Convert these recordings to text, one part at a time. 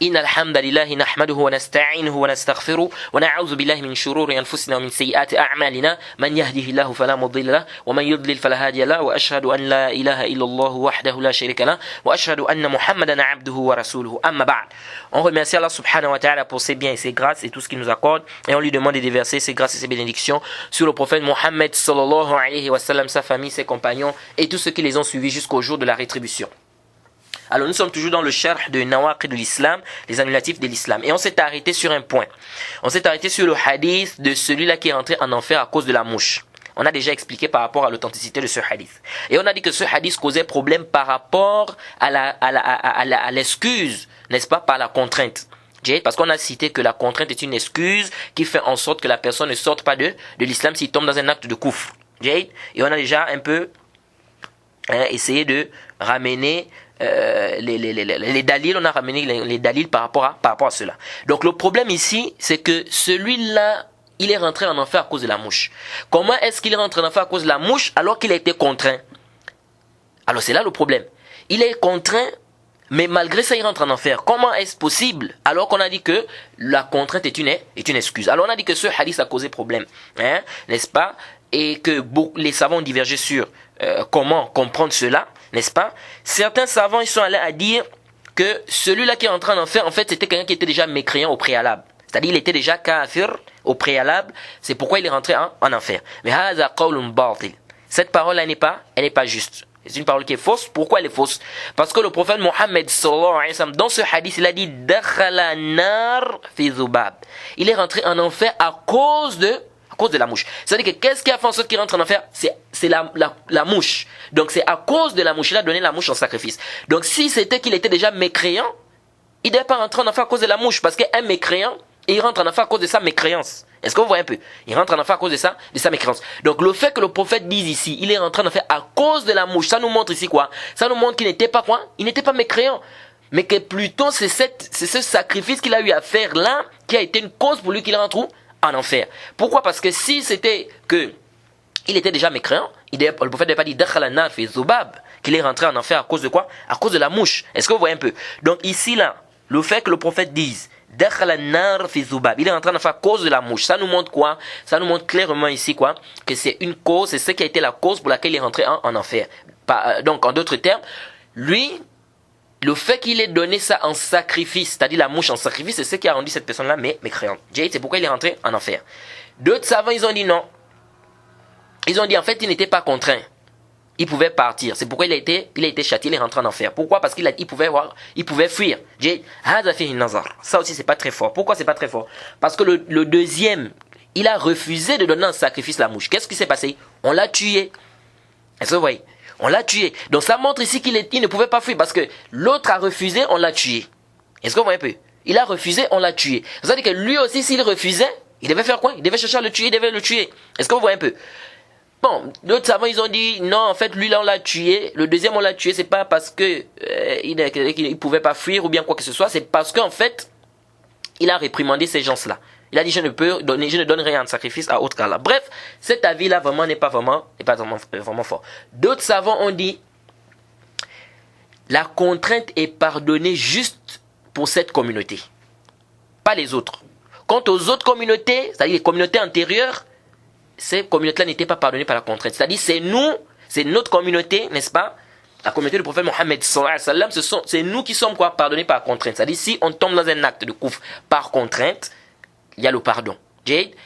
إن الحمد لله نحمده ونستعينه ونستغفره ونعوذ بالله من شرور أنفسنا ومن سيئات أعمالنا من يهده الله فلا مضل له ومن يضلل فلا هادي له وأشهد أن لا إله إلا الله وحده لا شريك له وأشهد أن محمدا عبده ورسوله أما بعد. On remercie Allah subhanahu wa ta'ala pour ses biens et ses grâces et tout ce qu'il nous accorde, et on lui demande de déverser ses grâces et ses bénédictions sur le prophète Mohammed sallallahu alayhi wa sallam, sa famille, ses compagnons et tous ceux qui les ont suivis jusqu'au jour de la rétribution. Alors nous sommes toujours dans le sharh de Nawaqid de l'Islam, les annulatifs de l'Islam. Et on s'est arrêté sur un point. On s'est arrêté sur le hadith de celui-là qui est rentré en enfer à cause de la mouche. On a déjà expliqué par rapport à l'authenticité de ce hadith. Et on a dit que ce hadith causait problème par rapport à l'excuse, n'est-ce pas, par la contrainte. Parce qu'on a cité que la contrainte est une excuse qui fait en sorte que la personne ne sorte pas de l'islam s'il tombe dans un acte de kufr. Et on a déjà un peu essayé de ramener les dalils, on a ramené les dalils par rapport à cela. Donc le problème ici, c'est que celui-là, il est rentré en enfer à cause de la mouche. Comment est-ce qu'il est rentré en enfer à cause de la mouche alors qu'il a été contraint? Alors c'est là le problème. Il est contraint, mais malgré ça il rentre en enfer. Comment est-ce possible alors qu'on a dit que la contrainte est une excuse? Alors on a dit que ce hadith a causé problème, n'est-ce pas? Et que les savants ont divergé sur comment comprendre cela, n'est-ce pas? Certains savants, ils sont allés à dire que celui-là qui est entré en enfer, en fait, c'était quelqu'un qui était déjà mécréant au préalable. C'est-à-dire, il était déjà kafir au préalable. C'est pourquoi il est rentré en enfer. Mais hadha qawlun batil. Cette parole-là elle n'est pas juste. C'est une parole qui est fausse. Pourquoi elle est fausse? Parce que le prophète Mohammed sallallahu alayhi wa sallam, dans ce hadith, il a dit dakhala nar fi dhubab. Il est rentré en enfer à cause de la mouche. C'est-à-dire que qu'est-ce qui a fait en sorte qu'il rentre en enfer? C'est la mouche. Donc c'est à cause de la mouche. Il a donné la mouche en sacrifice. Donc si c'était qu'il était déjà mécréant, il ne devait pas rentrer en enfer à cause de la mouche. Parce qu'un mécréant, il rentre en enfer à cause de sa mécréance. Est-ce que vous voyez un peu? Il rentre en enfer à cause de sa mécréance. Donc le fait que le prophète dise ici, il est rentré en enfer à cause de la mouche, ça nous montre ici quoi? Ça nous montre qu'il n'était pas quoi? Il n'était pas mécréant. Mais que plutôt c'est ce sacrifice qu'il a eu à faire là qui a été une cause pour lui qu'il rentre où? En enfer. Pourquoi? Parce que si c'était que il était déjà mécréant, le prophète n'avait pas dit dakhala nar fi dhubab, qu'il est rentré en enfer à cause de quoi? À cause de la mouche. Est-ce que vous voyez un peu? Donc ici là, le fait que le prophète dise dakhala nar fi dhubab, il est rentré en enfer à cause de la mouche, ça nous montre quoi? Ça nous montre clairement ici quoi? Que c'est une cause, c'est ce qui a été la cause pour laquelle il est rentré en enfer. Donc en d'autres termes, lui, le fait qu'il ait donné ça en sacrifice, c'est-à-dire la mouche en sacrifice, c'est ce qui a rendu cette personne-là mécréante. C'est pourquoi il est rentré en enfer. D'autres savants, ils ont dit non. Ils ont dit en fait, il n'était pas contraint. Il pouvait partir. C'est pourquoi il a été châtié, il est rentré en enfer. Pourquoi? Parce qu'il pouvait fuir. Ça aussi, c'est pas très fort. Pourquoi c'est pas très fort? Parce que le deuxième, il a refusé de donner en sacrifice la mouche. Qu'est-ce qui s'est passé? On l'a tué. Est-ce que vous voyez? On l'a tué. Donc ça montre ici qu'il ne pouvait pas fuir parce que l'autre a refusé, on l'a tué. Est-ce que vous voyez un peu? Il a refusé, on l'a tué. C'est-à-dire que lui aussi, s'il refusait, il devait faire quoi? Il devait chercher à le tuer, il devait le tuer. Est-ce que vous voyez un peu? Bon, d'autres savants, ils ont dit, non, en fait, lui là, on l'a tué. Le deuxième, on l'a tué, c'est pas parce que il pouvait pas fuir ou bien quoi que ce soit. C'est parce qu'en fait, il a réprimandé ces gens-là. Il a dit, je ne donne rien de sacrifice à autre qu'Allah. Bref, cet avis-là vraiment n'est pas vraiment fort. D'autres savants ont dit, la contrainte est pardonnée juste pour cette communauté, pas les autres. Quant aux autres communautés, c'est-à-dire les communautés antérieures, ces communautés-là n'étaient pas pardonnées par la contrainte. C'est-à-dire, c'est notre communauté, n'est-ce pas? La communauté du prophète Mohammed sallallahu alayhi wa sallam, c'est nous qui sommes quoi? Pardonnés par contrainte. C'est-à-dire, si on tombe dans un acte de kufr par contrainte, il y a le pardon.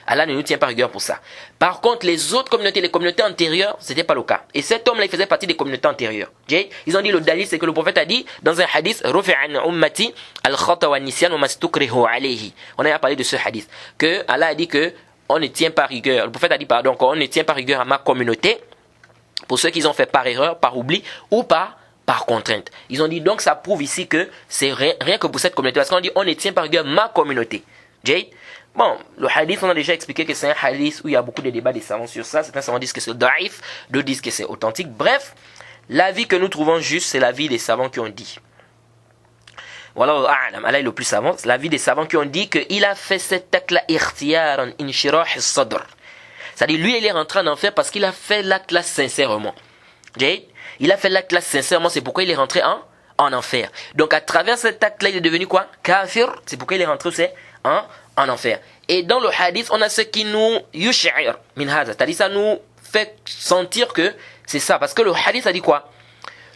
Allah ne nous tient pas rigueur pour ça. Par contre, les autres communautés, les communautés antérieures, c'était pas le cas. Et cet homme-là, il faisait partie des communautés antérieures. Ils ont dit, le dalil, c'est que le prophète a dit, dans un hadith, ummati al-khata wa nisyan wa mastukrihu alayhi. On a parlé de ce hadith. Que Allah a dit que, on ne tient pas rigueur. Le prophète a dit, pardon, qu'on ne tient pas rigueur à ma communauté, pour ceux qui ont fait par erreur, par oubli, ou par contrainte. Ils ont dit, donc ça prouve ici que c'est rien que pour cette communauté. Parce qu'on dit, on ne tient pas rigueur à ma communauté. Bon, le hadith, on a déjà expliqué que c'est un hadith où il y a beaucoup de débats des savants sur ça. Certains savants disent que c'est daif, d'autres disent que c'est authentique. Bref, l'avis que nous trouvons juste, c'est l'avis des savants qui ont dit. Wallahu a'lam, Allah est le plus savant. C'est l'avis des savants qui ont dit qu'il a fait cet acte-là ikhtiyaran inshirah as-sadr. C'est-à-dire, lui, il est rentré en enfer parce qu'il a fait l'acte-là sincèrement. Il a fait l'acte-là sincèrement, c'est pourquoi il est rentré en enfer. Donc à travers cet acte-là, il est devenu quoi? Kafir. C'est pourquoi il est rentré aussi en enfer. Et dans le hadith, on a ce qui nous yush'ir min hadha, c'est-à-dire ça nous fait sentir que c'est ça. Parce que le hadith a dit quoi?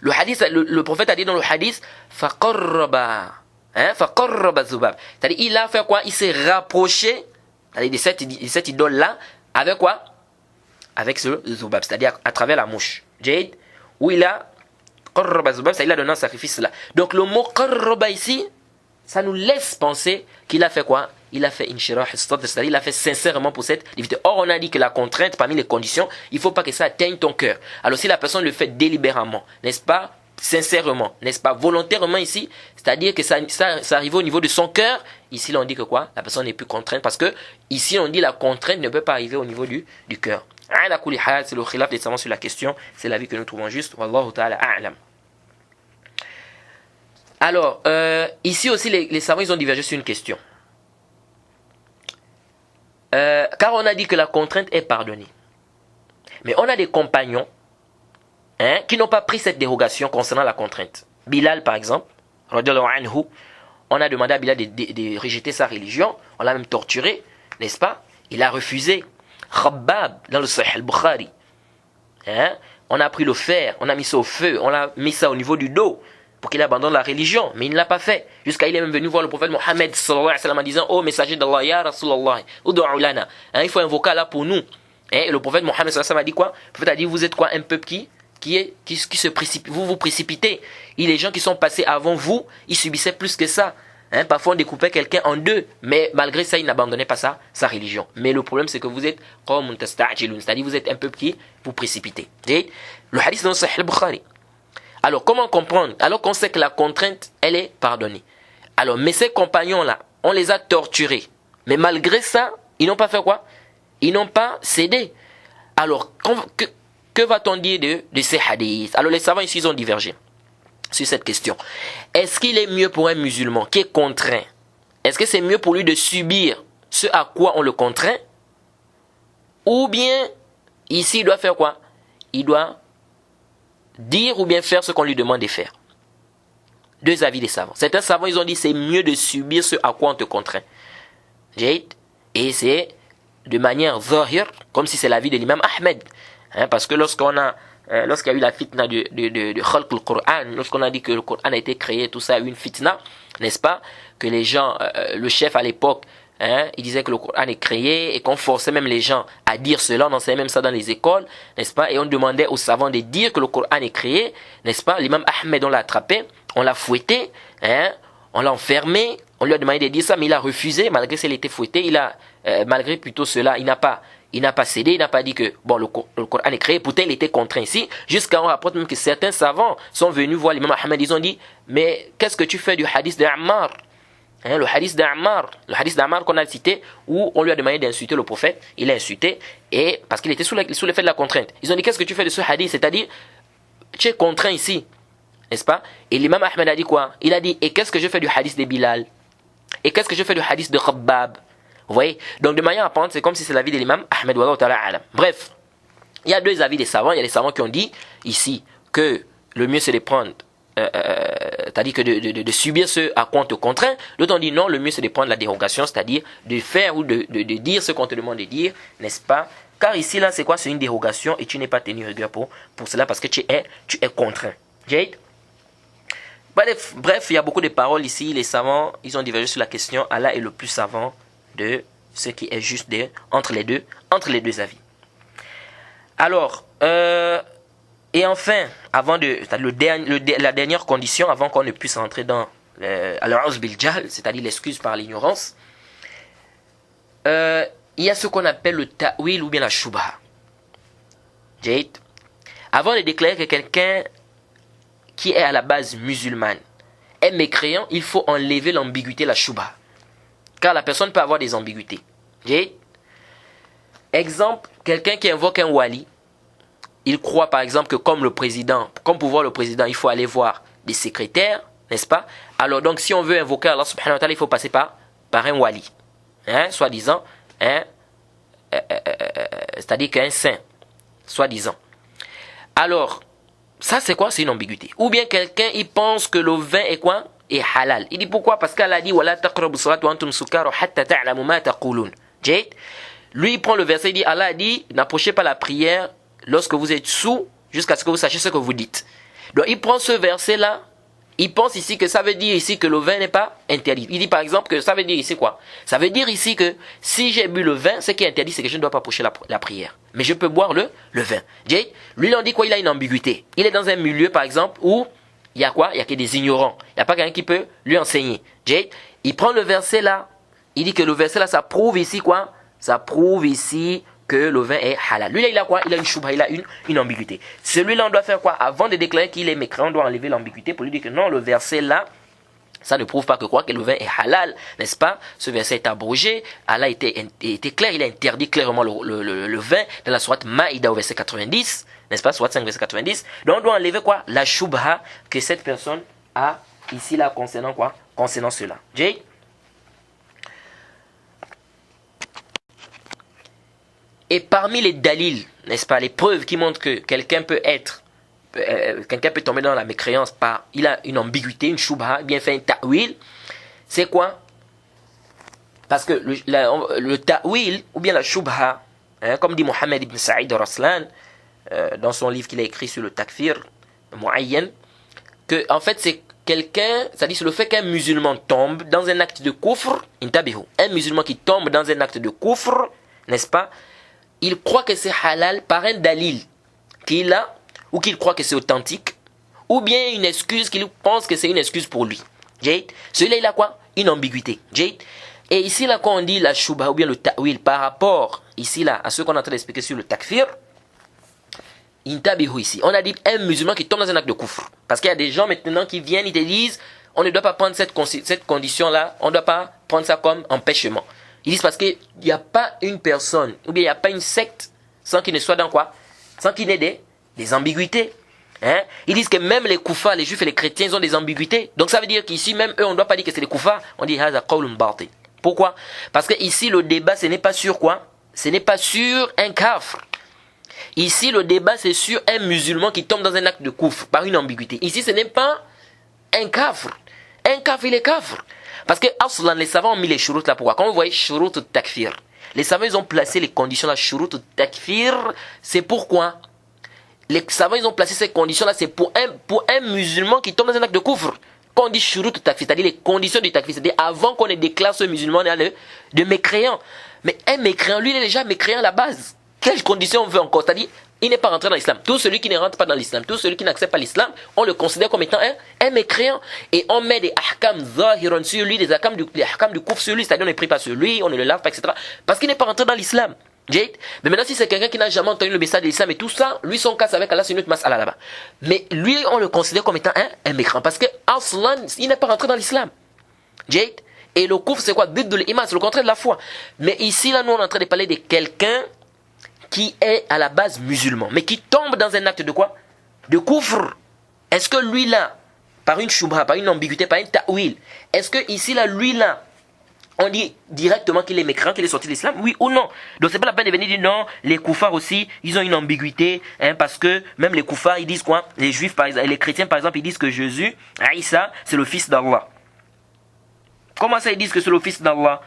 Le hadith, le prophète a dit dans le hadith, faqarraba, faqarraba zubab. C'est-à-dire il a fait quoi? Il s'est rapproché, c'est-à-dire de cette idole-là, avec quoi? Avec ce zubab, c'est-à-dire à travers la mouche. Jade, où il a qarraba zubab, c'est-à-dire il a donné un sacrifice là. Donc le mot qarraba ici, ça nous laisse penser qu'il a fait quoi? Il a fait inshirah as-sadr, c'est-à-dire il a fait sincèrement pour cette divinité. Or, on a dit que la contrainte, parmi les conditions, il ne faut pas que ça atteigne ton cœur. Alors, si la personne le fait délibérément, n'est-ce pas, sincèrement, n'est-ce pas, volontairement ici, c'est-à-dire que ça arrive au niveau de son cœur, ici, on dit que quoi? La personne n'est plus contrainte, parce que ici, on dit la contrainte ne peut pas arriver au niveau du cœur. C'est le khilaf des savants sur la question, c'est l'avis que nous trouvons juste. Wallahu ta'ala a'lam. Alors, ici aussi, les savants, ils ont divergé sur une question. Car on a dit que la contrainte est pardonnée. Mais on a des compagnons qui n'ont pas pris cette dérogation concernant la contrainte. Bilal, par exemple, radiyallahu anhu, on a demandé à Bilal de rejeter sa religion. On l'a même torturé, n'est-ce pas? Il a refusé. Khabbab, dans le Sahih al-Bukhari. On a pris le fer, on a mis ça au feu, on a mis ça au niveau du dos pour qu'il abandonne la religion, mais il ne l'a pas fait. Jusqu'à il est même venu voir le prophète Mohammed sallallahu alayhi wa sallam en disant: oh messager d'Allah, ya Rasulallah, ud'u lana. Il faut invoquer Allah pour nous. Et le prophète Mohammed sallallahu alayhi wa sallam a dit quoi? Le prophète a dit: vous êtes quoi? Un peuple qui se précipite, vous précipitez. Et les gens qui sont passés avant vous, ils subissaient plus que ça. Parfois on découpait quelqu'un en deux, mais malgré ça il n'abandonnait pas sa religion. Mais le problème c'est que vous êtes qawmun tasta'jilun, c'est-à-dire vous êtes un peuple qui vous précipitez. Le hadith dans Sahih al-Bukhari. Alors comment comprendre? Alors qu'on sait que la contrainte elle est pardonnée. Alors mais ces compagnons là, on les a torturés, mais malgré ça ils n'ont pas fait quoi? Ils n'ont pas cédé. Alors que va-t-on dire de ces hadiths? Alors les savants ici ils ont divergé sur cette question. Est-ce qu'il est mieux pour un musulman qui est contraint? Est-ce que c'est mieux pour lui de subir ce à quoi on le contraint? Ou bien, ici, il doit faire quoi? Il doit dire ou bien faire ce qu'on lui demande de faire. Deux avis des savants. Certains savants, ils ont dit c'est mieux de subir ce à quoi on te contraint. Et c'est de manière zahir, comme si c'est l'avis de l'imam Ahmed. Parce que lorsqu'il y a eu la fitna de Khalq al-Qur'an, lorsqu'on a dit que le Qur'an a été créé, tout ça a eu une fitna, n'est-ce pas? Que les gens, le chef à l'époque, il disait que le Qur'an est créé et qu'on forçait même les gens à dire cela, on enseignait même ça dans les écoles, n'est-ce pas? Et on demandait aux savants de dire que le Qur'an est créé, n'est-ce pas? L'imam Ahmed, on l'a attrapé, on l'a fouetté, on l'a enfermé, on lui a demandé de dire ça, mais il a refusé, malgré qu'il était fouetté, malgré plutôt cela, il n'a pas cédé, il n'a pas dit que bon, le Coran est créé, pourtant il était contraint ici, jusqu'à on rapporte même que certains savants sont venus voir l'imam Ahmed, ils ont dit: mais qu'est-ce que tu fais du hadith d'Ammar? Le hadith d'Ammar qu'on a cité, où on lui a demandé d'insulter le prophète, il a insulté, et parce qu'il était sous l'effet de la contrainte. Ils ont dit: qu'est-ce que tu fais de ce hadith? C'est-à-dire, tu es contraint ici, n'est-ce pas? Et l'imam Ahmed a dit quoi? Il a dit: et qu'est-ce que je fais du hadith de Bilal? Et qu'est-ce que je fais du hadith de Khabbab? Vous voyez? Donc de manière apparente, c'est comme si c'est l'avis de l'imam Ahmed wallahu ta'ala alam. Bref, il y a deux avis des savants. Il y a les savants qui ont dit ici que le mieux c'est de prendre, c'est-à-dire que de subir ce à quoi on te contraint. D'autres ont dit non, le mieux c'est de prendre la dérogation, c'est-à-dire de faire ou de dire ce qu'on te demande de dire, n'est-ce pas? Car ici là c'est quoi? C'est une dérogation et tu n'es pas tenu rigueur pour cela parce que tu es contraint. Jade? Bref, il y a beaucoup de paroles ici. Les savants, ils ont divergé sur la question. Allah est le plus savant de ce qui est juste entre les deux avis. Alors, et enfin, la dernière condition, avant qu'on ne puisse rentrer dans al-'uzr bil-jahl, c'est-à-dire l'excuse par l'ignorance, il y a ce qu'on appelle le ta'wil ou bien la shubha. Avant de déclarer que quelqu'un qui est à la base musulmane est mécréant, il faut enlever l'ambiguïté, la shubha. Car la personne peut avoir des ambiguïtés. Exemple, quelqu'un qui invoque un wali, il croit par exemple que comme pour voir le président, il faut aller voir des secrétaires, n'est-ce pas? Alors donc si on veut invoquer Allah subhanahu wa ta'ala, il faut passer par un wali. Soi-disant, c'est-à-dire qu'un saint, soi-disant. Alors, Ça, c'est quoi? C'est une ambiguïté. Ou bien quelqu'un, il pense que le vin est quoi? Est halal. Il dit pourquoi? Parce qu'Allah a dit وَلَا تَقْرَبُوا الصَّلَاةَ وَأَنْتُمْ سُكَارَى حَتَّى تَعْلَمُوا مَا تَقُولُونَ. Lui, il prend le verset, il dit, Allah a dit, n'approchez pas la prière lorsque vous êtes sous, jusqu'à ce que vous sachiez ce que vous dites. Donc, il prend ce verset-là, il pense ici que ça veut dire ici que le vin n'est pas interdit. Il dit par exemple que ça veut dire ici quoi? Ça veut dire ici que si j'ai bu le vin, ce qui est interdit, c'est que je ne dois pas approcher la prière. Mais je peux boire le vin. Lui, il en dit quoi? Il a une ambiguïté. Il est dans un milieu, par exemple, où il y a quoi? Il y a que des ignorants. Il n'y a pas quelqu'un qui peut lui enseigner. Il prend le verset là, il dit que le verset là, ça prouve ici quoi? Ça prouve ici que le vin est halal. Lui là, il a quoi? Il a une choubha, il a une ambiguïté. Celui-là, on doit faire quoi? Avant de déclarer qu'il est mécréant, on doit enlever l'ambiguïté pour lui dire que non, le verset là, ça ne prouve pas que quoi? Que le vin est halal, n'est-ce pas? Ce verset est abrogé. Allah était clair, il a interdit clairement le vin dans la sourate Maïda au verset 90, n'est-ce pas? Sourate 5 verset 90. Donc on doit enlever quoi? La choubha que cette personne a ici là concernant quoi? Concernant cela. Et parmi les dalils, n'est-ce pas, les preuves qui montrent que quelqu'un peut tomber dans la mécréance par, il a une ambiguïté, une choubha, bien fait un ta'wil, c'est quoi? Parce que le ta'wil, ou bien la choubha, comme dit Mohammed ibn Saïd Raslan, dans son livre qu'il a écrit sur le takfir, mu'ayyan, que en fait c'est quelqu'un, c'est-à-dire c'est le fait qu'un musulman tombe dans un acte de kufr, intabihu, un musulman qui tombe dans un acte de kufr, n'est-ce pas? Il croit que c'est halal par un dalil qu'il a, ou qu'il croit que c'est authentique, ou bien une excuse qu'il pense que c'est une excuse pour lui. Celui-là, il a quoi? Une ambiguïté. Et ici, là, quand on dit la shubha, ou bien le ta'wil, par rapport, ici, là, à ce qu'on est en train d'expliquer sur le takfir, intabihu ici, on a dit un musulman qui tombe dans un acte de kufr. Parce qu'il y a des gens maintenant qui viennent, ils te disent, on ne doit pas prendre cette condition-là, on ne doit pas prendre ça comme empêchement. Ils disent parce qu'il n'y a pas une personne, ou bien il n'y a pas une secte, sans qu'il ne soit dans quoi? Sans qu'il n'ait des ambiguïtés. Ils disent que même les koufars, les juifs et les chrétiens, ils ont des ambiguïtés. Donc ça veut dire qu'ici, même eux, on ne doit pas dire que c'est les koufars. On dit haza qawlun batil. Pourquoi? Parce que ici, le débat, ce n'est pas sur quoi? Ce n'est pas sur un kafr. Ici, le débat, c'est sur un musulman qui tombe dans un acte de koufr, par une ambiguïté. Ici, ce n'est pas un kafr. Un kafr, il est kafr. Parce que aslan, les savants ont mis les shurut là. Pourquoi? Quand vous voyez shurut takfir, les savants ils ont placé les conditions là. Shurut takfir, c'est pourquoi? Les savants ils ont placé ces conditions là. C'est pour un musulman qui tombe dans un acte de kufr. Quand on dit shurut takfir, c'est-à-dire les conditions du takfir, c'est-à-dire avant qu'on ait déclaré ce musulman de mécréant. Mais un mécréant, lui il est déjà mécréant à la base. Quelles conditions on veut encore? C'est-à-dire il n'est pas rentré dans l'islam. Tout celui qui ne rentre pas dans l'islam, tout celui qui n'accepte pas l'islam, on le considère comme étant un mécréant. Et on met des ahkam zahiran sur lui, des ahkam du kufr sur lui, c'est-à-dire on ne prie pas sur lui, on ne le lave pas, etc. Parce qu'il n'est pas rentré dans l'islam. Mais maintenant, si c'est quelqu'un qui n'a jamais entendu le message de l'islam et tout ça, lui, son cas avec Allah, c'est une autre mas'ala là-bas. Mais lui, on le considère comme étant un mécréant. Parce que aslan, il n'est pas rentré dans l'islam. Et le kufr, c'est quoi? Dit de l'iman, c'est le contraire de la foi. Mais ici, là, nous, on est en train de parler de quelqu'un qui est à la base musulman, mais qui tombe dans un acte de quoi? De kufr. Est-ce que lui là, par une shubha, par une ambiguïté, par un ta'wil, est-ce que ici là, lui là, on dit directement qu'il est mécréant, qu'il est sorti de l'islam? Oui ou non? Donc c'est pas la peine de venir dire non, les koufars aussi, ils ont une ambiguïté, parce que même les koufars, ils disent quoi? Les juifs, par exemple, les chrétiens par exemple, ils disent que Jésus, Isa, c'est le fils d'Allah. Comment ça ils disent que c'est le fils d'Allah?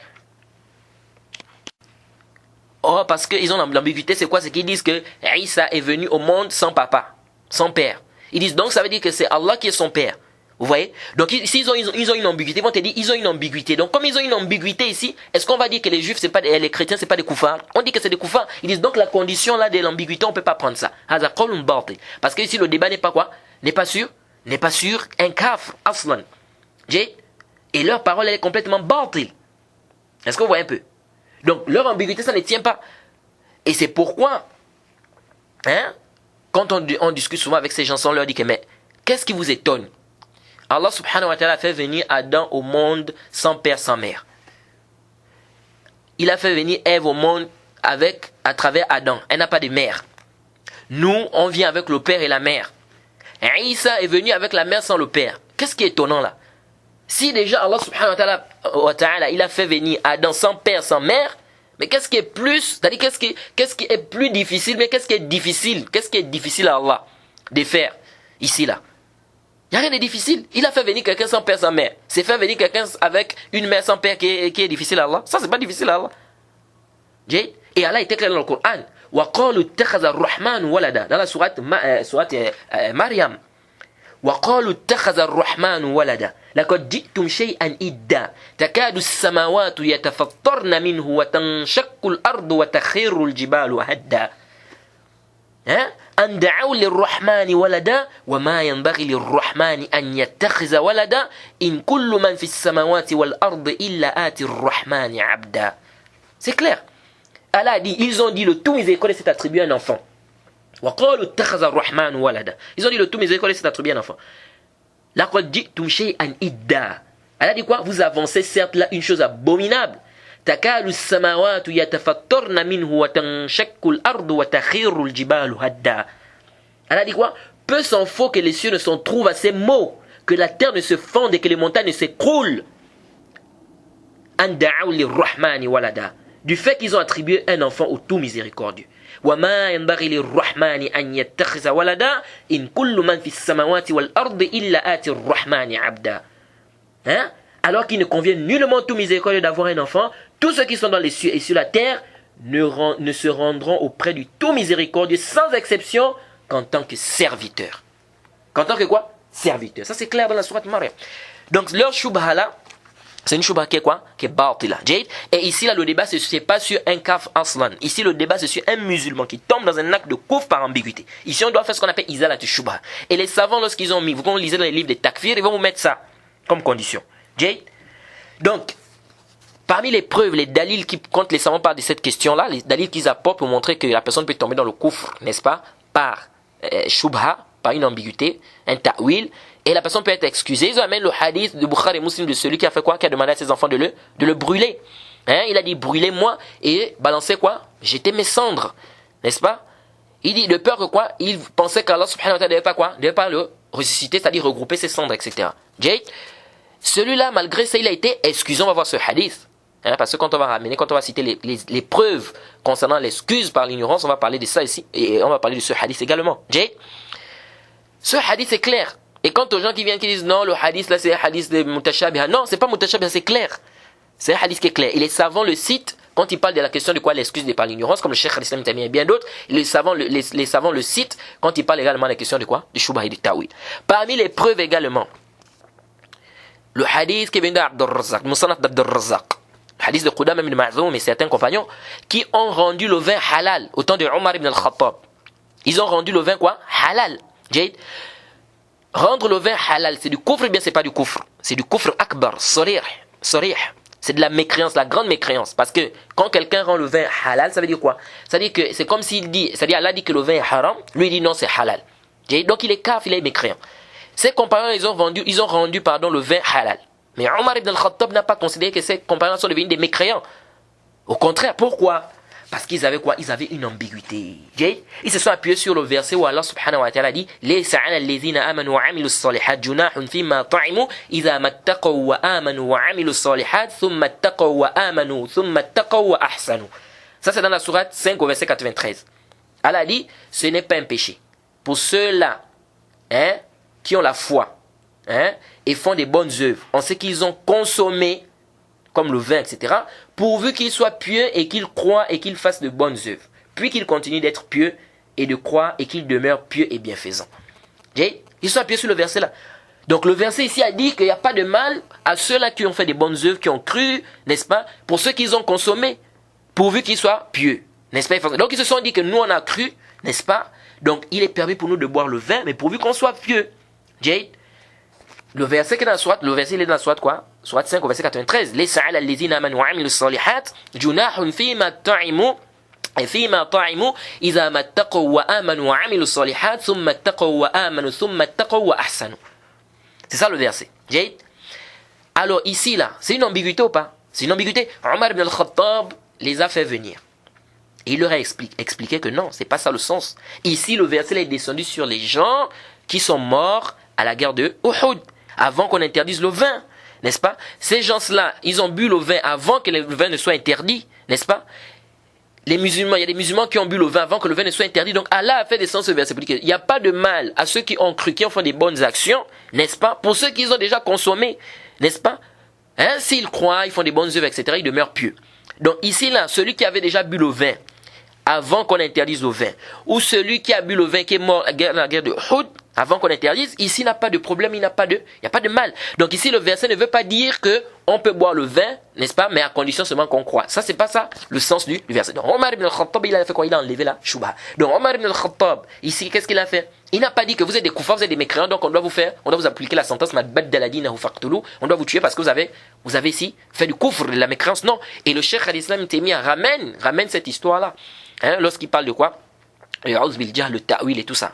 Oh, parce qu'ils ont l'ambiguïté, c'est quoi? C'est qu'ils disent que Isa est venu au monde sans papa, sans père. Ils disent donc ça veut dire que c'est Allah qui est son père. Vous voyez? Donc ici ils ont une ambiguïté. Ils vont te dire ils ont une ambiguïté. Donc comme ils ont une ambiguïté ici, est-ce qu'on va dire que les juifs, les chrétiens, c'est pas des koufars? On dit que c'est des koufars. Ils disent donc la condition là de l'ambiguïté, on peut pas prendre ça. Parce que ici le débat n'est pas quoi? N'est pas sûr un kafr, aslan. Et leur parole elle est complètement batil. Est-ce que vous voyez un peu? Donc leur ambiguïté ça ne tient pas. Et c'est pourquoi quand on discute souvent avec ces gens, on leur dit que mais qu'est-ce qui vous étonne? Allah subhanahu wa ta'ala a fait venir Adam au monde sans père, sans mère. Il a fait venir Ève au monde à travers Adam. Elle n'a pas de mère. Nous, on vient avec le père et la mère. Isa est venu avec la mère sans le père. Qu'est-ce qui est étonnant là? Si déjà Allah subhanahu wa ta'ala il a fait venir Adam sans père, sans mère, mais qu'est-ce qui est plus, c'est-à-dire qu'est-ce qui est plus difficile, mais qu'est-ce qui est difficile à Allah de faire? Ici, là. Il n'y a rien de difficile. Il a fait venir quelqu'un sans père, sans mère. C'est faire venir quelqu'un avec une mère sans père qui est difficile à Allah. Ça, c'est pas difficile à Allah. Et Allah était clair dans le Coran. وَقَالُوا اتَّخَذَ الرَّحْمَنُ وَلَدًا. Dans la sourate Maryam. وَقَالُوا اتَّخَذَ الرَّحْمَنُ وَلَدًا لَقَدْ جِئْتُمْ شَيْئًا إِدًّا تَكَادُ السَّمَاوَاتُ يَتَفَطَّرْنَ مِنْهُ وَتَنشَقُّ الْأَرْضُ وَتَخِرُّ الْجِبَالُ هَدًّا أن دعوا للرحمن ولدا وما ينبغي للرحمن أن يتخذ ولدا إن كل من في السماوات والأرض إلا آتي الرحمن عبدا. C'est clair. Allah a dit, ils ont dit le tout miséricordieux s'est attribué à un enfant. وقالوا اتخذ الرحمن ولدا. Ils ont dit le tout miséricordieux s'est attribué à un enfant. لقد جئتم شيئا إدا. Allah a dit quoi? Vous avancez certes là une chose abominable. تكاد السماوات يتفطرن منه وتنشق الأرض وتخر الجبال هدا. Elle a dit quoi? Peu s'en faut que les cieux ne s'en trouvent à ces mots, que la terre ne se fonde et que les montagnes ne s'écroulent. أن دعوا للرحمن ولدا. Du fait qu'ils ont attribué un enfant au tout miséricordieux. وما ينبغي للرحمن أن يتخذ ولدا إن كل من في السماوات والأرض إلا آتي الرحمن عبدا. Hein? Alors qu'il ne convient nullement tout miséricordieux d'avoir un enfant, tous ceux qui sont dans les cieux et sur la terre ne se rendront auprès du tout miséricordieux sans exception qu'en tant que serviteur. Qu'en tant que quoi? Serviteur. Ça c'est clair dans la sourate Maryam. Donc leur shubha là, c'est une shubha qui est quoi? Qui est batila. Et ici là le débat c'est pas sur un kaf aslan. Ici le débat c'est sur un musulman qui tombe dans un acte de kufr par ambiguïté. Ici on doit faire ce qu'on appelle izalat shubha. Et les savants lorsqu'ils ont mis, vous lisez dans les livres des takfir, ils vont vous mettre ça comme condition. Donc, parmi les preuves, les dalils qui, quand les savants parlent de cette question-là, les dalils qu'ils apportent pour montrer que la personne peut tomber dans le kufr, n'est-ce pas, par shubha, par une ambiguïté, un ta'wil, et la personne peut être excusée. Ils amènent le hadith de Bukhari et Muslim de celui qui a fait quoi? Qui a demandé à ses enfants de le brûler. Hein? Il a dit brûlez-moi et balancez quoi? Jetez mes cendres, n'est-ce pas? Il dit de peur que quoi? Il pensait qu'Allah subhanahu wa ta'ala devait pas le ressusciter, c'est-à-dire regrouper ses cendres, etc. Celui-là, malgré ça, il a été excusé. On va voir ce hadith. Hein, parce que quand on va citer les preuves concernant l'excuse par l'ignorance, on va parler de ça ici. Et on va parler de ce hadith également. Ce hadith est clair. Et quant aux gens qui viennent qui disent non, le hadith là c'est un hadith de mutashabiha. Non, c'est pas mutashabiha, c'est clair. C'est un hadith qui est clair. Et les savants le citent quand ils parlent de la question de quoi l'excuse n'est par l'ignorance, comme le Cheikh al-Islam et bien d'autres. Les savants le citent quand ils parlent également de la question de quoi? Du shubha et du ta'wil. Parmi les preuves également, le hadith qui vient d'Abdur Razzaq, Musannaf d'Abdur Razzaq, le hadith de Qudama ibn Ma'zoum et certains compagnons qui ont rendu le vin halal au temps de Omar ibn al-Khattab. Ils ont rendu le vin quoi? Halal. Rendre le vin halal, c'est du kufr ou bien c'est pas du kufr? C'est du kufr akbar, sarih. C'est de la mécréance, la grande mécréance. Parce que quand quelqu'un rend le vin halal, ça veut dire quoi? Ça veut dire que c'est comme s'il dit, c'est-à-dire Allah dit que le vin est haram, lui il dit non c'est halal. Donc il est kafir, il est mécréant. Ces compagnons, ils ont rendu le vin halal. Mais Omar ibn al-Khattab n'a pas considéré que ces compagnons sont devenus des mécréants. Au contraire, pourquoi? Parce qu'ils avaient quoi? Ils avaient une ambiguïté. Ils se sont appuyés sur le verset où Allah subhanahu wa ta'ala dit Laysa 'ala alladhina amanu wa 'amilu s-salihat junahun fima ta'imu idha mattaqaw wa amanu wa 'amilu s-salihat thumma ittaqaw wa amanu thumma ittaqaw wa ahsanu. Ça c'est dans la sourate 5 au verset 93. Allah dit ce n'est pas un péché pour ceux-là qui ont la foi et font des bonnes œuvres en ce qu'ils ont consommé comme le vin, etc., pourvu qu'ils soient pieux et qu'ils croient et qu'ils fassent de bonnes œuvres, puis qu'ils continuent d'être pieux et de croire et qu'ils demeurent pieux et bienfaisants. Ils sont appuyés sur le verset là. Donc le verset ici a dit qu'il n'y a pas de mal à ceux-là qui ont fait des bonnes œuvres, qui ont cru, n'est-ce pas, pour ceux qu'ils ont consommé, pourvu qu'ils soient pieux, n'est-ce pas? Donc ils se sont dit que nous on a cru, n'est-ce pas? Donc il est permis pour nous de boire le vin, mais pourvu qu'on soit pieux. Le verset qui est dans la sourate, il est dans la sourate quoi? Sourate 5 au verset 93. Laysa 'ala alladhina amanu wa 'amilu s-salihat junahun fima ta'imu idha mattaqaw wa amanu wa 'amilu s-salihat thumma ittaqaw wa amanu thumma ittaqaw wa ahsanu. C'est ça le verset. Alors ici là, c'est une ambiguïté ou pas? C'est une ambiguïté. Omar ibn al-Khattab les a fait venir. Et il leur a expliqué que non, c'est pas ça le sens. Ici le verset là, est descendu sur les gens qui sont morts à la guerre de Uhud, avant qu'on interdise le vin, n'est-ce pas? Ces gens-là, ils ont bu le vin avant que le vin ne soit interdit, n'est-ce pas? les musulmans, il y a des musulmans qui ont bu le vin avant que le vin ne soit interdit. Donc Allah a fait descendre ce verset pour dire qu'il n'y a pas de mal à ceux qui ont cru, qui ont fait des bonnes actions, n'est-ce pas? Pour ceux qui ont déjà consommé, n'est-ce pas? Hein? S'ils croient, ils font des bonnes œuvres, etc., ils demeurent pieux. Donc ici, là, celui qui avait déjà bu le vin avant qu'on interdise le vin, ou celui qui a bu le vin qui est mort dans la guerre de Uhud, avant qu'on interdise, ici il n'a pas de problème, il n'y a pas de mal. Donc ici le verset ne veut pas dire que on peut boire le vin, n'est-ce pas, mais à condition seulement qu'on croit. Ça c'est pas ça le sens du verset. Donc Omar ibn al-Khattab, il a fait quoi? Il a enlevé la shubha. Donc Omar ibn al-Khattab, ici qu'est-ce qu'il a fait? Il n'a pas dit que vous êtes des koufars, vous êtes des mécréants, donc on doit vous appliquer la sentence on doit vous tuer parce que vous avez ici fait du koufr, de la mécréance. Non. Et le cheikh al-Islam Taymiyyah ramène cette histoire là. Hein, lorsqu'il parle de quoi? Le ta'wil et tout ça.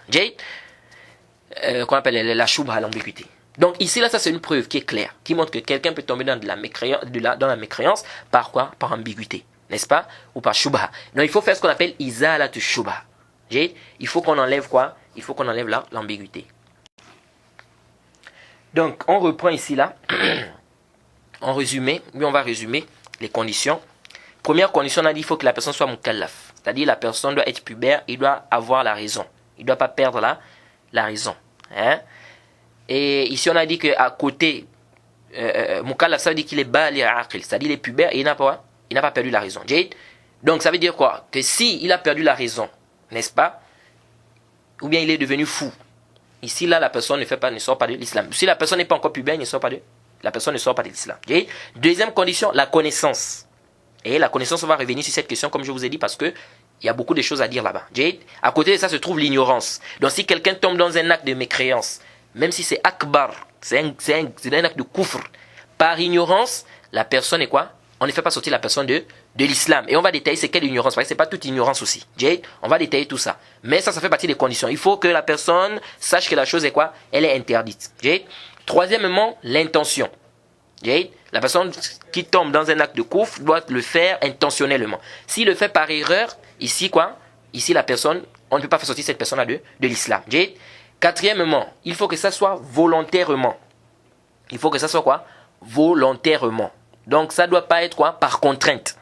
Qu'on appelle la shubha, l'ambiguïté. Donc ici, là, ça c'est une preuve qui est claire, qui montre que quelqu'un peut tomber dans la mécréance par quoi? Par ambiguïté, n'est-ce pas? Ou par shubha. Donc il faut faire ce qu'on appelle izalatu shubha. Il faut qu'on enlève quoi? Il faut qu'on enlève l'ambiguïté. Donc on reprend ici là, en résumé, on va résumer les conditions. Première condition, on a dit qu'il faut que la personne soit mukallaf. C'est-à-dire la personne doit être pubère, il doit avoir la raison. Il ne doit pas perdre la raison. Hein? Et ici on a dit qu'à côté, mukallaf, ça veut dire qu'il est bali aqil, c'est-à-dire il est pubère et il n'a pas perdu la raison. Donc ça veut dire quoi? Que si il a perdu la raison, n'est-ce pas? Ou bien il est devenu fou. Ici là la personne ne sort pas de l'islam. Si la personne n'est pas encore pubère, la personne ne sort pas de l'islam. Deuxième condition, la connaissance. Et la connaissance, on va revenir sur cette question comme je vous ai dit parce que il y a beaucoup de choses à dire là-bas. À côté de ça se trouve l'ignorance. Donc si quelqu'un tombe dans un acte de mécréance, même si c'est akbar, c'est un acte de kufr, par ignorance, la personne est quoi? On ne fait pas sortir la personne de l'islam. Et on va détailler c'est quelle ignorance, parce que c'est pas toute ignorance aussi. On va détailler tout ça. Mais ça fait partie des conditions. Il faut que la personne sache que la chose est quoi? Elle est interdite. Troisièmement, l'intention. La personne qui tombe dans un acte de kufr doit le faire intentionnellement. S'il le fait par erreur, ici quoi? Ici la personne, on ne peut pas faire sortir cette personne-là de l'islam. Quatrièmement, il faut que ça soit volontairement. Il faut que ça soit quoi? Volontairement. Donc ça ne doit pas être quoi? Par contrainte.